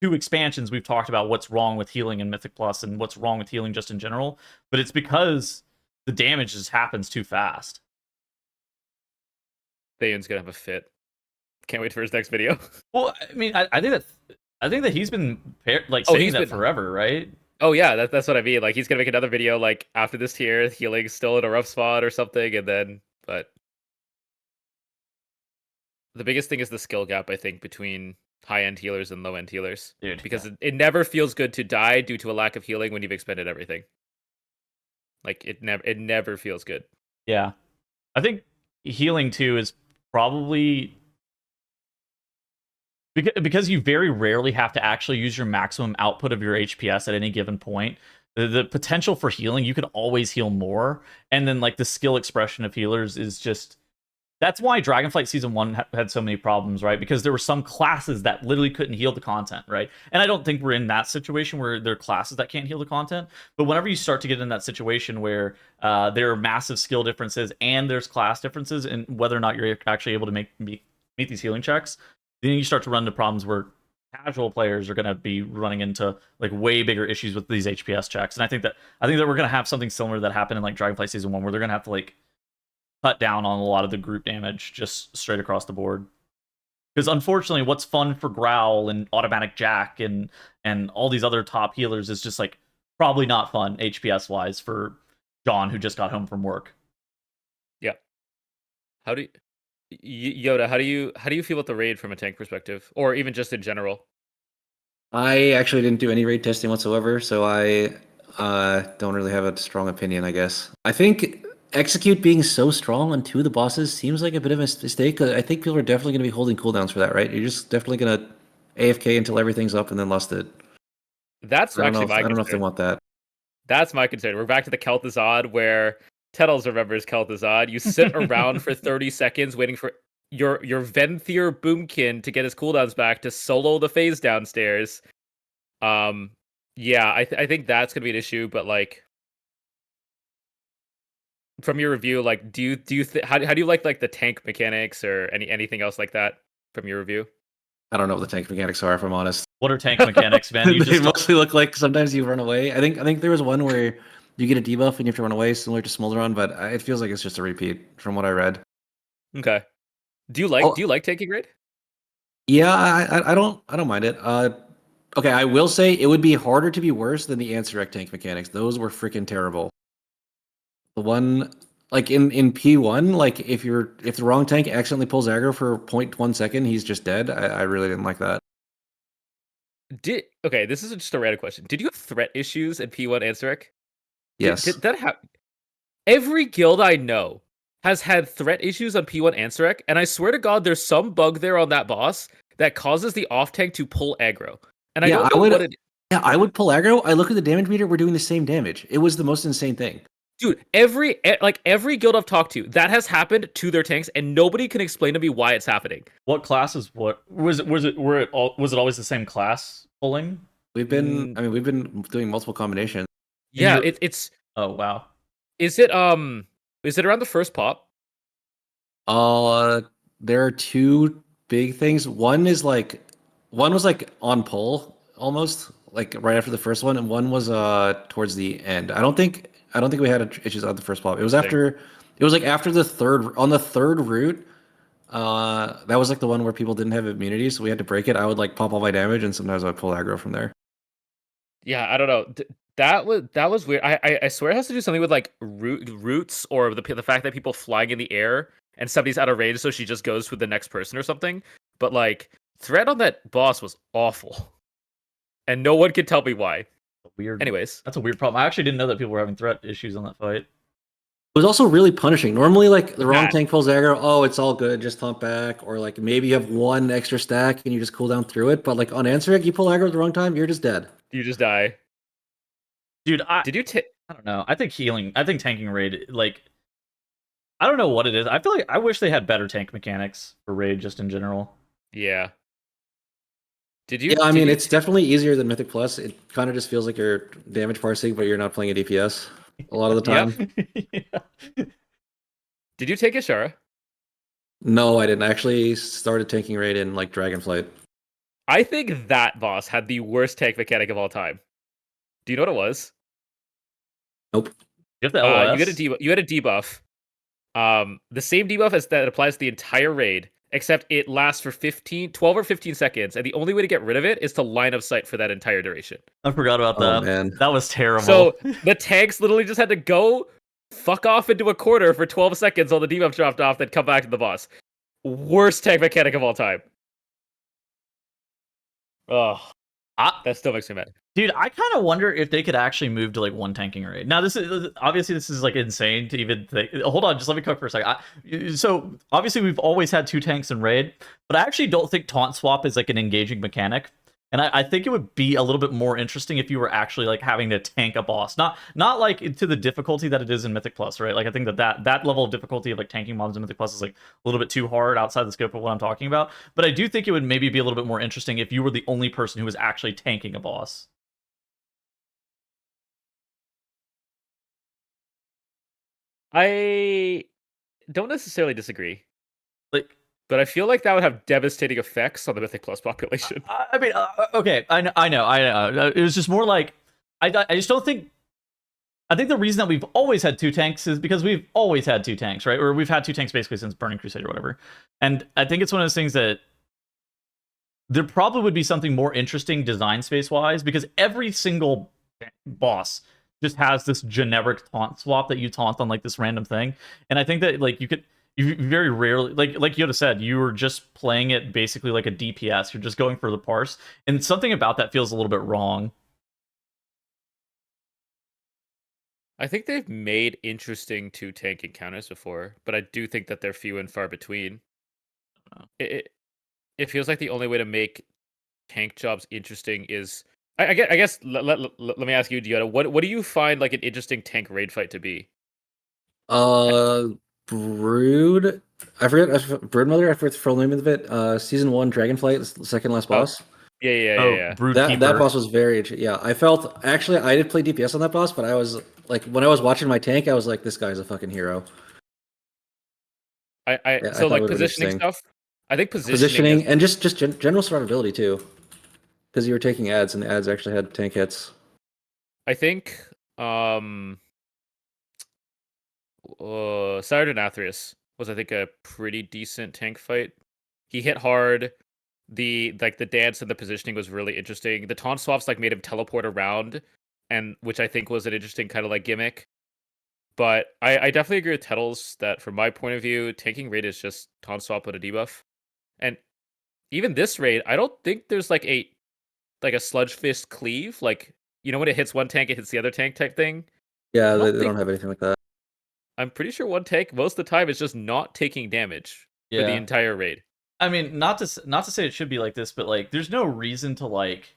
2 expansions we've talked about what's wrong with healing in Mythic Plus and what's wrong with healing just in general, but it's because the damage just happens too fast.
Thayan's gonna have a fit. Can't wait for his next video.
Well, I mean, I think that I think that he's been like
Oh,
saying
he's
that
been-
forever, right?
Oh yeah, that's what I mean. Like he's gonna make another video like after this tier, healing's still in a rough spot or something, and then but the biggest thing is the skill gap, I think, between high-end healers and low-end healers.
Dude,
Because
yeah.
it never feels good to die due to a lack of healing when you've expended everything. Like it never feels good.
Yeah. I think healing too is probably because you very rarely have to actually use your maximum output of your HPS at any given point. The potential for healing, you could always heal more, and then like the skill expression of healers is just that's why Dragonflight Season 1 had so many problems, right? Because there were some classes that literally couldn't heal the content, right? And I don't think we're in that situation where there are classes that can't heal the content. But whenever you start to get in that situation where there are massive skill differences and there's class differences in whether or not you're actually able to meet these healing checks, then you start to run into problems where casual players are going to be running into like way bigger issues with these HPS checks. And I think that we're going to have something similar that happened in like Dragonflight Season 1 where they're going to have to like cut down on a lot of the group damage just straight across the board. Because unfortunately, what's fun for GROWL and Automatic Jack and all these other top healers is just like probably not fun HPS wise for John who just got home from work.
Yeah. How do you, Yoda? How do you feel about the raid from a tank perspective, or even just in general?
I actually didn't do any raid testing whatsoever, so I don't really have a strong opinion, I guess. I think Execute being so strong on two of the bosses seems like a bit of a mistake. I think people are definitely going to be holding cooldowns for that, right? You're just definitely going to AFK until everything's up and then lust it.
That's actually my
I don't know if they
concern.
want that.
That's my concern. We're back to the Kel'Thuzad where Tettles remembers Kel'Thuzad. You sit around for 30 seconds waiting for your Venthyr Boomkin to get his cooldowns back to solo the phase downstairs. Yeah, I think that's gonna be an issue. But like, from your review, like, how do you like the tank mechanics or anything else like that from your review?
I don't know what the tank mechanics are, if I'm honest.
What are tank mechanics, man? You
They
just
mostly look like sometimes you run away. I think there was one where you get a debuff and you have to run away, similar to Smolderon, but it feels like it's just a repeat from what I read.
Okay. Do you like tanking raid?
Yeah, I don't mind it. Okay, I will say it would be harder to be worse than the Answerek tank mechanics. Those were freaking terrible. The one like in P1, like if the wrong tank accidentally pulls aggro for 0.1 second, he's just dead. I really didn't like that.
Okay, this is just a random question. Did you have threat issues in P1 Answerek?
Yes.
Did that happen? Every guild I know has had threat issues on P1 Answerek, and I swear to God, there's some bug there on that boss that causes the off tank to pull aggro. And I don't know what it.
Yeah, I would pull aggro. I look at the damage meter. We're doing the same damage. It was the most insane thing.
Dude, every guild I've talked to, that has happened to their tanks, and nobody can explain to me why it's happening.
what classes? What was it always the same class pulling?
We've been doing multiple combinations.
Yeah, it's.
Oh wow.
Is it around the first pop?
There are two big things. One was like on pull almost, like right after the first one, and one was towards the end. I don't think we had issues on the first pop. It was after after the third route. That was like the one where people didn't have immunity, so we had to break it. I would like pop all my damage, and sometimes I'd pull aggro from there.
Yeah, I don't know. That was weird. I swear it has to do something with like roots or the fact that people flying in the air and somebody's out of range, so she just goes with the next person or something. But like, threat on that boss was awful, and no one could tell me why.
Weird.
Anyways,
that's a weird problem. I actually didn't know that people were having threat issues on that fight.
It was also really punishing. Normally, like the wrong tank pulls aggro, oh, it's all good, just thump back, or like maybe you have one extra stack and you just cool down through it. But like on Answerek, you pull aggro at the wrong time, you're just dead.
You just die.
Dude, I don't know. I think tanking raid, like, I don't know what it is. I feel like I wish they had better tank mechanics for raid just in general.
Yeah.
Yeah, I mean, it's definitely easier than Mythic Plus. It kind of just feels like you're damage parsing, but you're not playing a DPS a lot of the time.
Yeah.
Did you take Ishara?
No, I didn't. I actually started tanking raid in like Dragonflight.
I think that boss had the worst tank mechanic of all time. Do you know what it was?
Nope.
You have the LOS?
You had a debuff. The same debuff as that applies to the entire raid, except it lasts for 12 or 15 seconds, and the only way to get rid of it is to line of sight for that entire duration.
I forgot about
Oh
that.
man.
That was terrible.
So the tanks literally just had to go fuck off into a corner for 12 seconds while the debuff dropped off, then come back to the boss. Worst tank mechanic of all time. Oh, that still makes me mad.
Dude, I kind of wonder if they could actually move to like one tanking raid. Now, this is like insane to even think. Hold on, just let me cook for a second. So obviously we've always had 2 tanks in raid, but I actually don't think taunt swap is like an engaging mechanic. And I think it would be a little bit more interesting if you were actually like having to tank a boss, not like to the difficulty that it is in Mythic Plus, right? Like I think that level of difficulty of like tanking mobs in Mythic Plus is like a little bit too hard outside the scope of what I'm talking about. But I do think it would maybe be a little bit more interesting if you were the only person who was actually tanking a boss.
I don't necessarily disagree.
Like,
but I feel like that would have devastating effects on the Mythic Plus population.
I mean, okay, I know. It was just more like I just don't think. I think the reason that we've always had 2 tanks is because we've always had 2 tanks, right? Or we've had 2 tanks basically since Burning Crusade or whatever. And I think it's one of those things that there probably would be something more interesting design space wise, because every single boss just has this generic taunt swap that you taunt on like this random thing. And I think that like you very rarely, like Yoda said, you were just playing it basically like a DPS. You're just going for the parse, and something about that feels a little bit wrong.
I think they've made interesting 2 tank encounters before, but I do think that they're few and far between. It feels like the only way to make tank jobs interesting is I guess let me ask you, Yoda, what do you find like an interesting tank raid fight to be?
Brood. I forget. Broodmother. I forget the full name of it. Season 1 Dragonflight, the second last boss.
Yeah.
Broodkeeper.
That boss was very. Yeah, I felt actually I did play DPS on that boss, but I was like when I was watching my tank, I was like, this guy's a fucking hero.
So like positioning stuff. I think
positioning and just general survivability too, because you were taking ads and the ads actually had tank hits.
I think Saturn Athreus was I think a pretty decent tank fight. He hit hard. The dance and the positioning was really interesting. The taunt swaps like made him teleport around, and which I think was an interesting kind of like gimmick. But I definitely agree with Tettles that from my point of view, tanking raid is just taunt swap with a debuff. And even this raid, I don't think there's like a sludge fist cleave, like you know when it hits one tank, it hits the other tank type thing.
Yeah, they don't have anything like that.
I'm pretty sure one tank most of the time is just not taking damage for the entire raid.
I mean, not to say it should be like this, but like, there's no reason to like.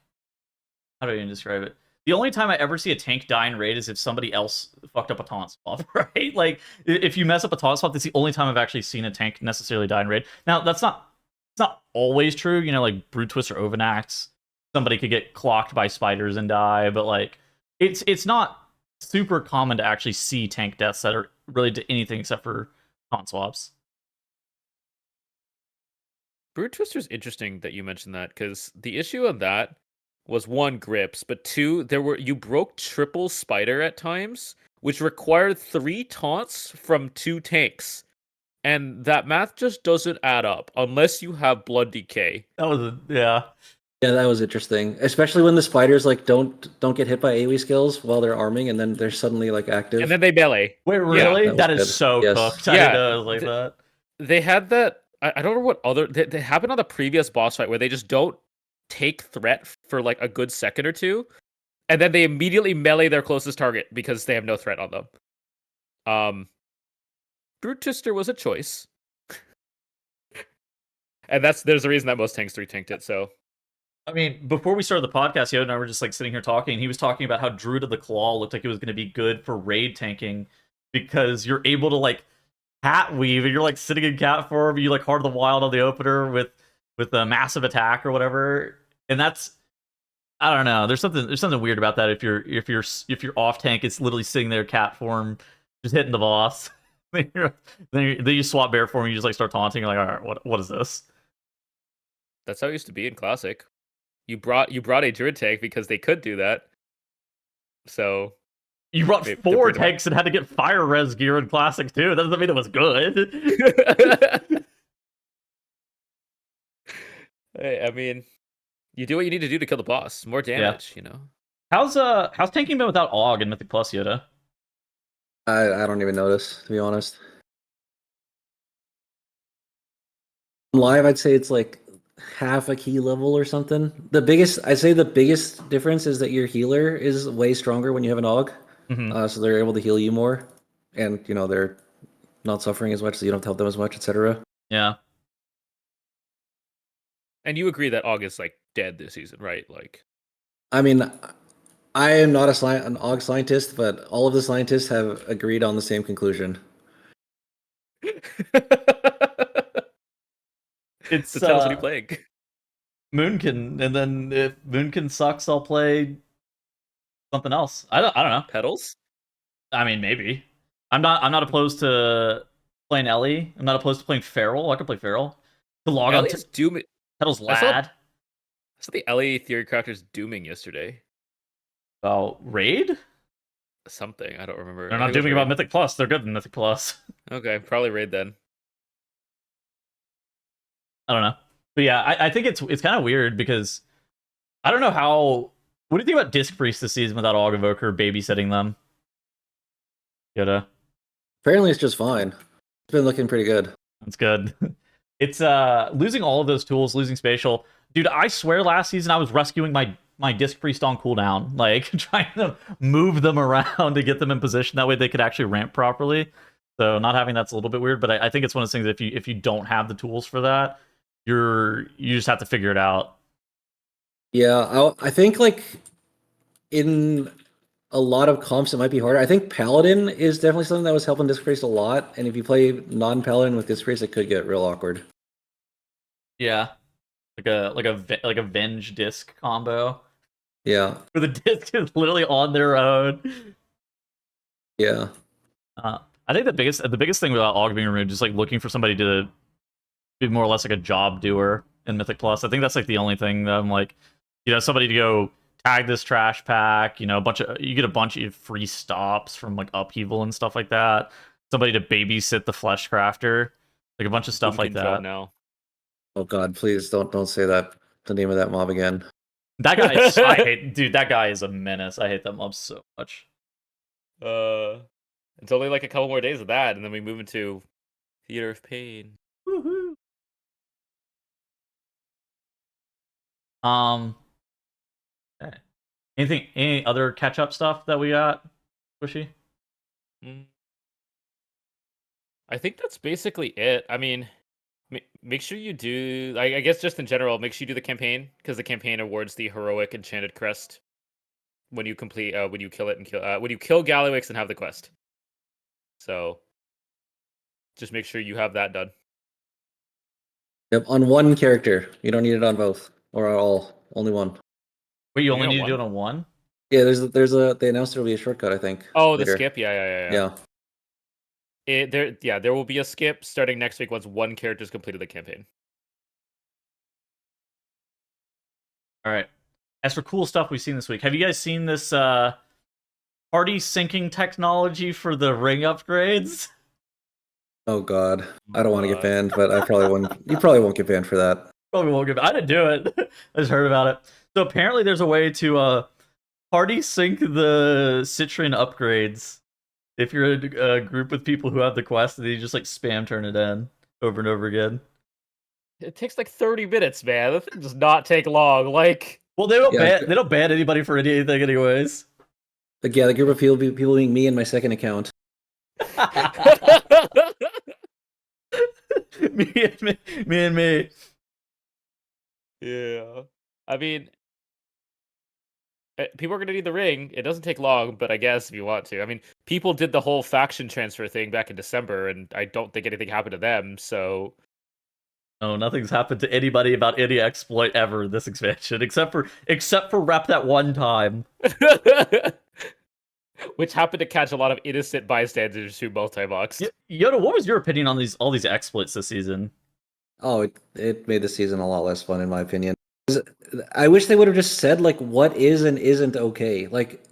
How do I even describe it? The only time I ever see a tank die in raid is if somebody else fucked up a taunt swap, right? Like, if you mess up a taunt swap, that's the only time I've actually seen a tank necessarily die in raid. Now, it's not always true. You know, like Brood Twist or Ovanax, somebody could get clocked by spiders and die, but like, it's not super common to actually see tank deaths that are related to anything except for taunt swaps.
Brood Twister's interesting that you mentioned that, because the issue of that was 1, grips, but 2, you broke triple spider at times, which required 3 taunts from 2 tanks. And that math just doesn't add up unless you have blood decay.
That was yeah,
that was interesting, especially when the spiders like don't get hit by AoE skills while they're arming, and then they're suddenly like active.
And then they melee.
Wait, really?
Yeah,
that is
good.
so
Yes.
cooked.
Yeah,
I didn't know it was like that.
They had that. I don't know what other. They happened on the previous boss fight where they just don't take threat for like a good second or two, and then they immediately melee their closest target because they have no threat on them. Brood Twister was a choice, and there's a reason that most tanks 3 tanked it. So,
I mean, before we started the podcast, Yoda and I were just like sitting here talking, and he was talking about how Druid of the Claw looked like it was going to be good for raid tanking because you're able to like cat weave, and you're like sitting in cat form, you like Heart of the Wild on the opener with a massive attack or whatever, and that's, I don't know. There's something weird about that. If you're off tank, it's literally sitting there cat form, just hitting the boss. then you swap bear form, you just like start taunting. You're like, all right, what is this?
That's how it used to be in Classic. You brought a Druid tank because they could do that. So
you brought 4 tanks and had to get fire res gear in Classic too. That doesn't mean it was good.
Hey, I mean, you do what you need to do to kill the boss. More damage, you know.
How's tanking been without Aug and Mythic Plus Yoda?
I don't even notice, to be honest. Live, I'd say it's like half a key level or something. I'd say the biggest difference is that your healer is way stronger when you have an AUG.
Mm-hmm.
So they're able to heal you more, and they're not suffering as much, so you don't have to help them as much, etc.
Yeah.
And you agree that Aug is like dead this season, right? Like,
I mean, I am not an AUG scientist, but all of the scientists have agreed on the same conclusion.
It's
so tell us what you're playing.
Moonkin, and then if Moonkin sucks, I'll play something else. I don't know.
Petals?
I mean, maybe. I'm not opposed to playing Ellie. I'm not opposed to playing Feral. I could play Feral. To log on
Ellie's dooming.
Petals
I
Lad.
saw the Ellie theory crafters dooming yesterday.
Oh, Raid?
Something, I don't remember.
They're
I
not
think it was
dooming about
Raid.
Mythic Plus. They're good in Mythic Plus.
Okay, probably Raid then.
I don't know. But yeah, I think it's kind of weird because I don't know how. What do you think about Disc Priest this season without Aug Evoker babysitting them? Yoda.
Apparently, it's just fine. It's been looking pretty good.
That's good. It's losing all of those tools, losing spatial. Dude, I swear last season I was rescuing my Disc Priest on cooldown, like trying to move them around to get them in position. That way they could actually ramp properly. So not having that's a little bit weird, but I think it's one of those things that if you don't have the tools for that, you just have to figure it out.
Yeah, I think like in a lot of comps it might be harder. I think Paladin is definitely something that was helping Disc Priest a lot, and if you play non-Paladin with Disc Priest, it could get real awkward.
Yeah, like a Venge disc combo
Yeah,
where the disc is literally on their own.
yeah.
I think the biggest thing without Aug being removed is like looking for somebody to be more or less like a job doer in Mythic Plus. I think that's like the only thing that I'm like, somebody to go tag this trash pack. You get a bunch of free stops from like upheaval and stuff like that. Somebody to babysit the flesh crafter, like a bunch of stuff like that.
Now.
Oh God, please don't say that. The name of that mob again.
That guy, I hate, dude. That guy is a menace. I hate that mob so much.
It's only like a couple more days of that, and then we move into Theater of Pain.
Woohoo! Okay. Any other catch up stuff that we got, Bushy?
I think that's basically it. I mean, make sure you do. I guess just in general, make sure you do the campaign because the campaign awards the heroic enchanted crest when you complete when you kill it and when you kill Gallywix and have the quest. So just make sure you have that done.
Yep, on one character. You don't need it on both or on all. Only one.
Wait, you only
only
need to do
one?
it on one?
Yeah, they announced there'll be a shortcut, I think.
Oh,
later.
the skip. Yeah. There will be a skip starting next week once one character's completed the campaign.
All right. As for cool stuff we've seen this week, have you guys seen this party syncing technology for the ring upgrades?
Oh God, I don't want to get banned, but I probably won't. You probably won't get banned for that.
Probably won't get. I didn't do it. I just heard about it. So apparently, there's a way to party sync the Citron upgrades. If you're a group with people who have the quest, and you just like spam turn it in over and over again.
It takes like 30 minutes, man. That thing does not take long. Like,
well, they don't ban anybody for anything, anyways.
Like, yeah, the group of people being me and my second account.
me and me.
Yeah. I mean, people are going to need the ring. It doesn't take long, but I guess if you want to. I mean, people did the whole faction transfer thing back in December, and I don't think anything happened to them, so...
No, nothing's happened to anybody about any exploit ever in this expansion, except for rep that one time.
Which happened to catch a lot of innocent bystanders who multi-boxed.
Yoda, what was your opinion on all these exploits this season?
Oh, it made the season a lot less fun, in my opinion. I wish they would have just said like what is and isn't okay. Like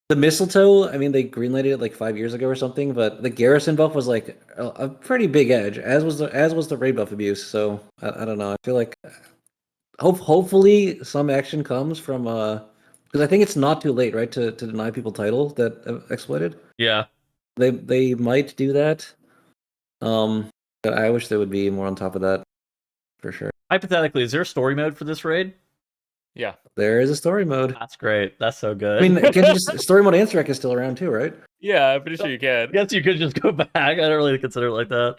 the mistletoe, I mean, they greenlighted it like 5 years ago or something, but the garrison buff was like a pretty big edge, as was the raid buff abuse. So I don't know. I feel like hopefully some action comes from because I think it's not too late, right, to deny people title that exploited.
Yeah.
They might do that. But I wish they would be more on top of that, for sure.
Hypothetically, is there a story mode for this raid?
Yeah.
There is a story mode.
That's great. That's so good.
I mean, can't you just story mode Ansarek is still around too, right?
Yeah, I'm pretty sure you can.
I guess you could just go back. I don't really consider it like that.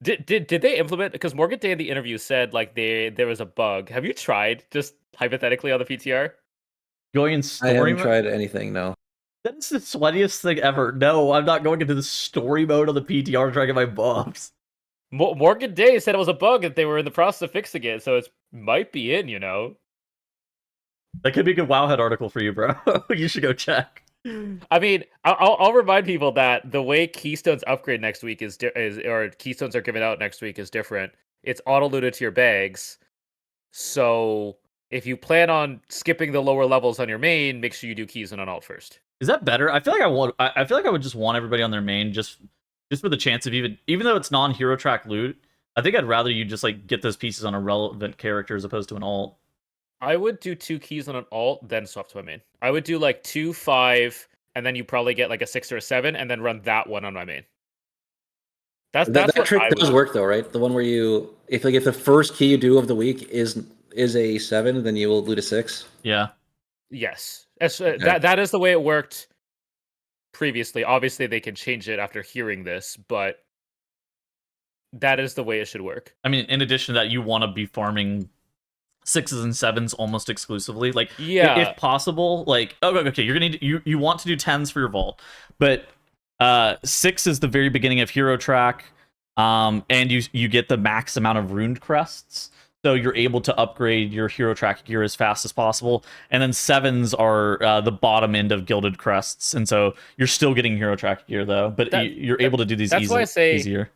Did they implement? Because Morgan Day in the interview said like there was a bug. Have you tried just hypothetically on the PTR?
Going in
I
story
haven't
mode?
tried anything, no.
That's the sweatiest thing ever. No, I'm not going into the story mode on the PTR to try to get my buffs.
Morgan Day said it was a bug that they were in the process of fixing it, so it might be in.
That could be a good Wowhead article for you, bro. You should go check.
I mean, I'll remind people that the way Keystones upgrade next week is or Keystones are given out next week is different. It's auto-looted to your bags. So if you plan on skipping the lower levels on your main, make sure you do Keystone on alt first.
Is that better? I feel like I feel like I would just want everybody on their main just for the chance of even though it's non-hero track loot. I think I'd rather you just like get those pieces on a relevant character as opposed to an alt.
I would do 2 keys on an alt, then swap to my main. I would do like 2, 5, and then you probably get like a 6 or a 7, and then run that one on my main. That's
That
what
trick
I
does
would.
work though, right? The one where you if the first key you do of the week is a 7, then you will loot a 6.
Yeah.
Yes, that is the way it worked previously. Obviously, they can change it after hearing this, but that is the way it should work.
I mean, in addition to that, you want to be farming 6s and 7s almost exclusively, like
Yeah.
if possible. Like, okay, you're gonna you want to do 10s for your vault, but 6 is the very beginning of hero track, and you get the max amount of ruined crests, so you're able to upgrade your hero track gear as fast as possible. And then 7s are the bottom end of gilded crests, and so you're still getting hero track gear though, but you're able to do these easier.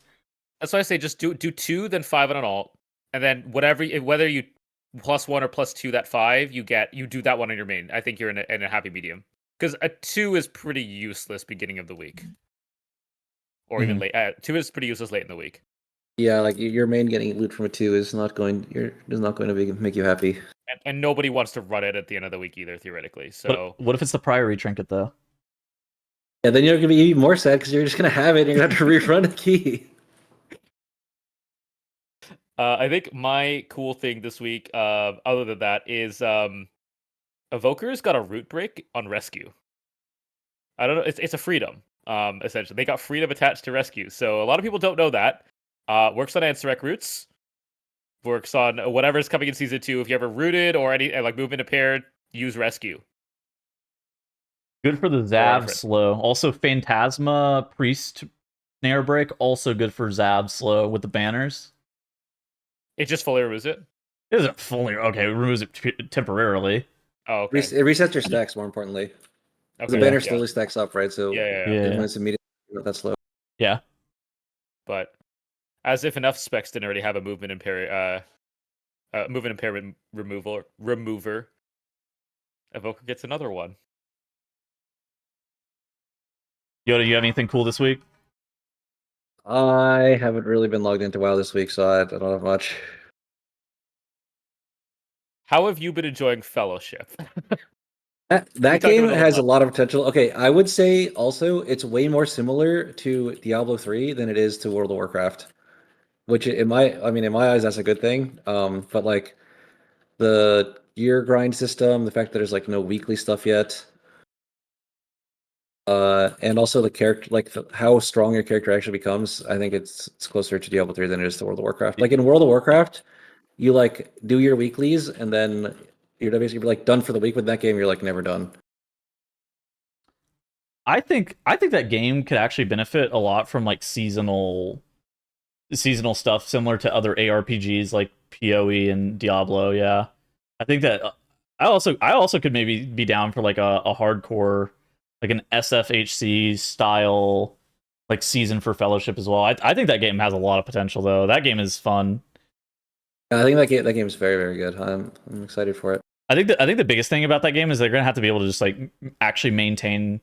That's why I say just do 2, then 5 on an alt, and then whether you +1 or +2 that 5, you do that one on your main. I think you're in a happy medium, because a 2 is pretty useless beginning of the week, or even late. 2 is pretty useless late in the week.
Yeah, like your main getting loot from a 2 is not going to make you happy.
And nobody wants to run it at the end of the week either, theoretically. So
what if it's the Priory trinket though?
Yeah, then you're gonna be even more sad because you're just gonna have it and you're gonna have to rerun a key.
I think my cool thing this week, other than that, is Evoker's got a root break on Rescue. I don't know. It's a freedom. Essentially, they got freedom attached to Rescue. So a lot of people don't know that. Works on Ansarek roots. Works on whatever's coming in season 2. If you ever rooted or any like movement impaired, use Rescue.
Good for the Zav slow. Also, Phantasma Priest Snare Break, also good for Zav slow with the banners.
It just fully removes it?
It isn't fully... Okay, it removes it temporarily.
Oh, okay.
It resets your stacks, more importantly.
Okay,
the banner slowly stacks up, right? So
yeah.
It's immediately not that slow.
Yeah.
But as if enough specs didn't already have a movement impairment remover, Evoker gets another one.
Yoda, you have anything cool this week?
I haven't really been logged into WoW this week, so I don't have much.
How have you been enjoying Fellowship?
That game has a lot of potential. Okay, I would say also it's way more similar to Diablo 3 than it is to World of Warcraft, which in my eyes that's a good thing. But like the gear grind system, the fact that there's like no weekly stuff yet, and also the character, like how strong your character actually becomes. I think it's closer to Diablo 3 than it is to World of Warcraft. Like in World of Warcraft, you like do your weeklies and then you're basically like done for the week. With that game, you're like never done.
I think that game could actually benefit a lot from like seasonal stuff similar to other ARPGs like PoE and Diablo. Yeah, I think that I also could maybe be down for like a hardcore, like an SFHC style like season for Fellowship as well. I think that game has a lot of potential though. That game is fun.
I think that game is very, very good. I'm excited for it.
I think the biggest thing about that game is they're gonna have to be able to just like actually maintain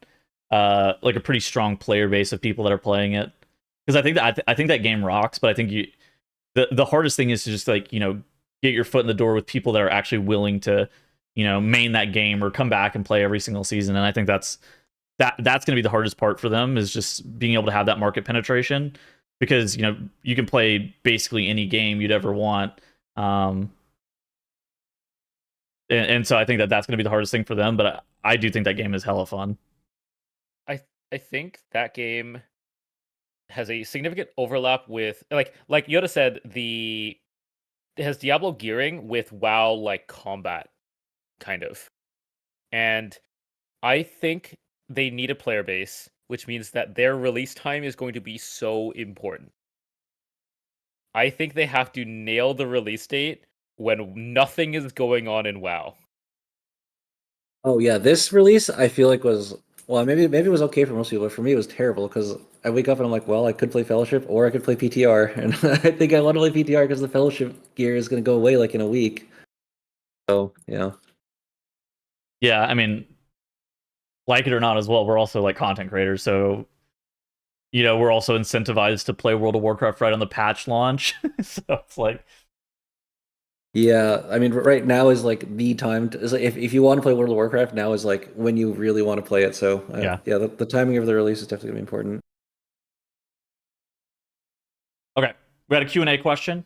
like a pretty strong player base of people that are playing it, because I think that game rocks, but I think the hardest thing is to just like get your foot in the door with people that are actually willing to, main that game or come back and play every single season. And I think that's going to be the hardest part for them, is just being able to have that market penetration, because you can play basically any game you'd ever want. And so I think that's going to be the hardest thing for them, but I do think that game is hella fun.
I think that game has a significant overlap with, like Yoda said, it has Diablo gearing with WoW like combat, kind of. And I think they need a player base, which means that their release time is going to be so important. I think they have to nail the release date when nothing is going on in WoW.
Oh yeah, this release I feel like was, well, maybe it was okay for most people, but for me it was terrible because I wake up and I'm like, well, I could play Fellowship or I could play PTR, and I think I want to play PTR because the Fellowship gear is going to go away like in a week. So yeah.
Yeah, I mean, like it or not as well, we're also like content creators, so we're also incentivized to play World of Warcraft right on the patch launch. So it's like,
yeah, I mean, right now is like the time to, is like, if you want to play World of Warcraft, now is like when you really want to play it. So
Yeah.
the timing of the release is definitely gonna be important.
Okay, we got a Q&A question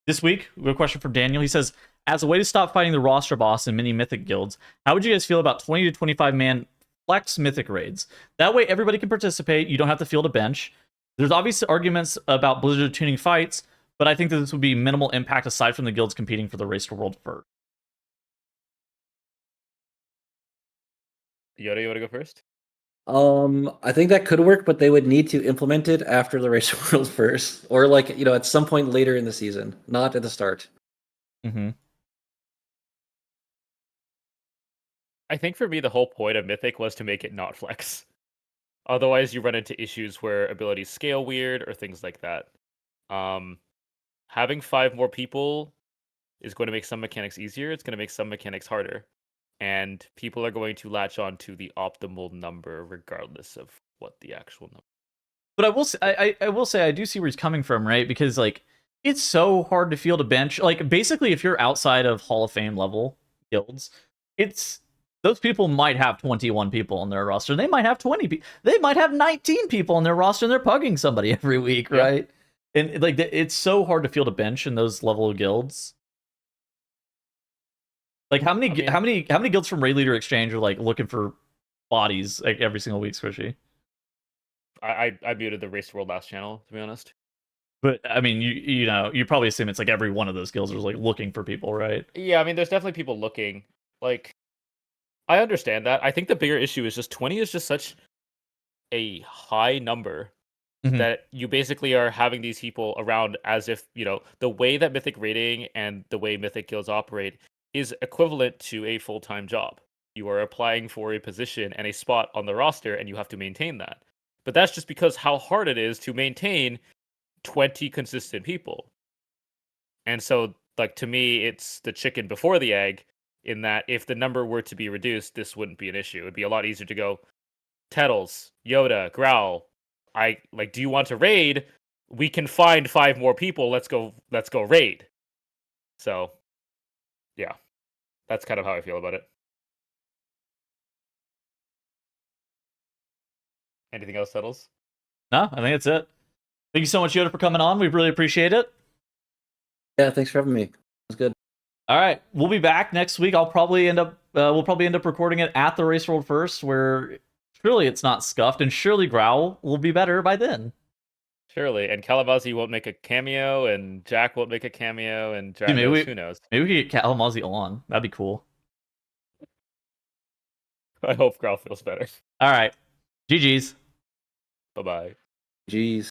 this week. We have a question from Daniel. He says, as a way to stop fighting the roster boss in many Mythic guilds, how would you guys feel about 20 to 25 man flex Mythic raids? That way everybody can participate. You don't have to field a bench. There's obvious arguments about Blizzard tuning fights, but I think that this would be minimal impact aside from the guilds competing for the Race to World first.
Yoda, you want to go first?
I think that could work, but they would need to implement it after the Race of World first, or like at some point later in the season, not at the start.
Mm-hmm.
I think for me, the whole point of Mythic was to make it not flex. Otherwise, you run into issues where abilities scale weird or things like that. Having 5 more people is going to make some mechanics easier. It's going to make some mechanics harder. And people are going to latch on to the optimal number regardless of what the actual number.
But I will say I do see where he's coming from, right? Because like it's so hard to field a bench. Like basically, if you're outside of Hall of Fame level guilds, those people might have 21 people on their roster. They might have 20 they might have 19 people on their roster, and they're pugging somebody every week, right? Yeah. And like it's so hard to field a bench in those level of guilds. Like how many guilds from Raid Leader Exchange are like looking for bodies like every single week, Squishy?
I muted the Race to World last channel, to be honest.
But I mean, you probably assume it's like every one of those guilds is like looking for people, right?
Yeah, I mean, there's definitely people looking. Like, I understand that. I think the bigger issue is just 20 is just such a high number that you basically are having these people around as if, the way that Mythic rating and the way Mythic guilds operate is equivalent to a full-time job. You are applying for a position and a spot on the roster, and you have to maintain that. But that's just because how hard it is to maintain 20 consistent people. And so, like, to me, it's the chicken before the egg, in that if the number were to be reduced, this wouldn't be an issue. It'd be a lot easier to go, Tettles, Yoda, GROWL, do you want to raid? We can find 5 more people. Let's go raid. So, yeah. That's kind of how I feel about it. Anything else, Tettles?
No, I think that's it. Thank you so much, Yoda, for coming on. We really appreciate it.
Yeah, thanks for having me. It was good.
All right, we'll be back next week. We'll probably end up recording it at the Race World first, where surely it's not scuffed, and surely GROWL will be better by then.
Surely, and Kalamazi won't make a cameo, and Jack won't make a cameo, and Dranos, who knows?
Maybe we could get Kalamazi on. That'd be cool.
I hope GROWL feels better.
All right, GG's.
Bye-bye.
Jeez.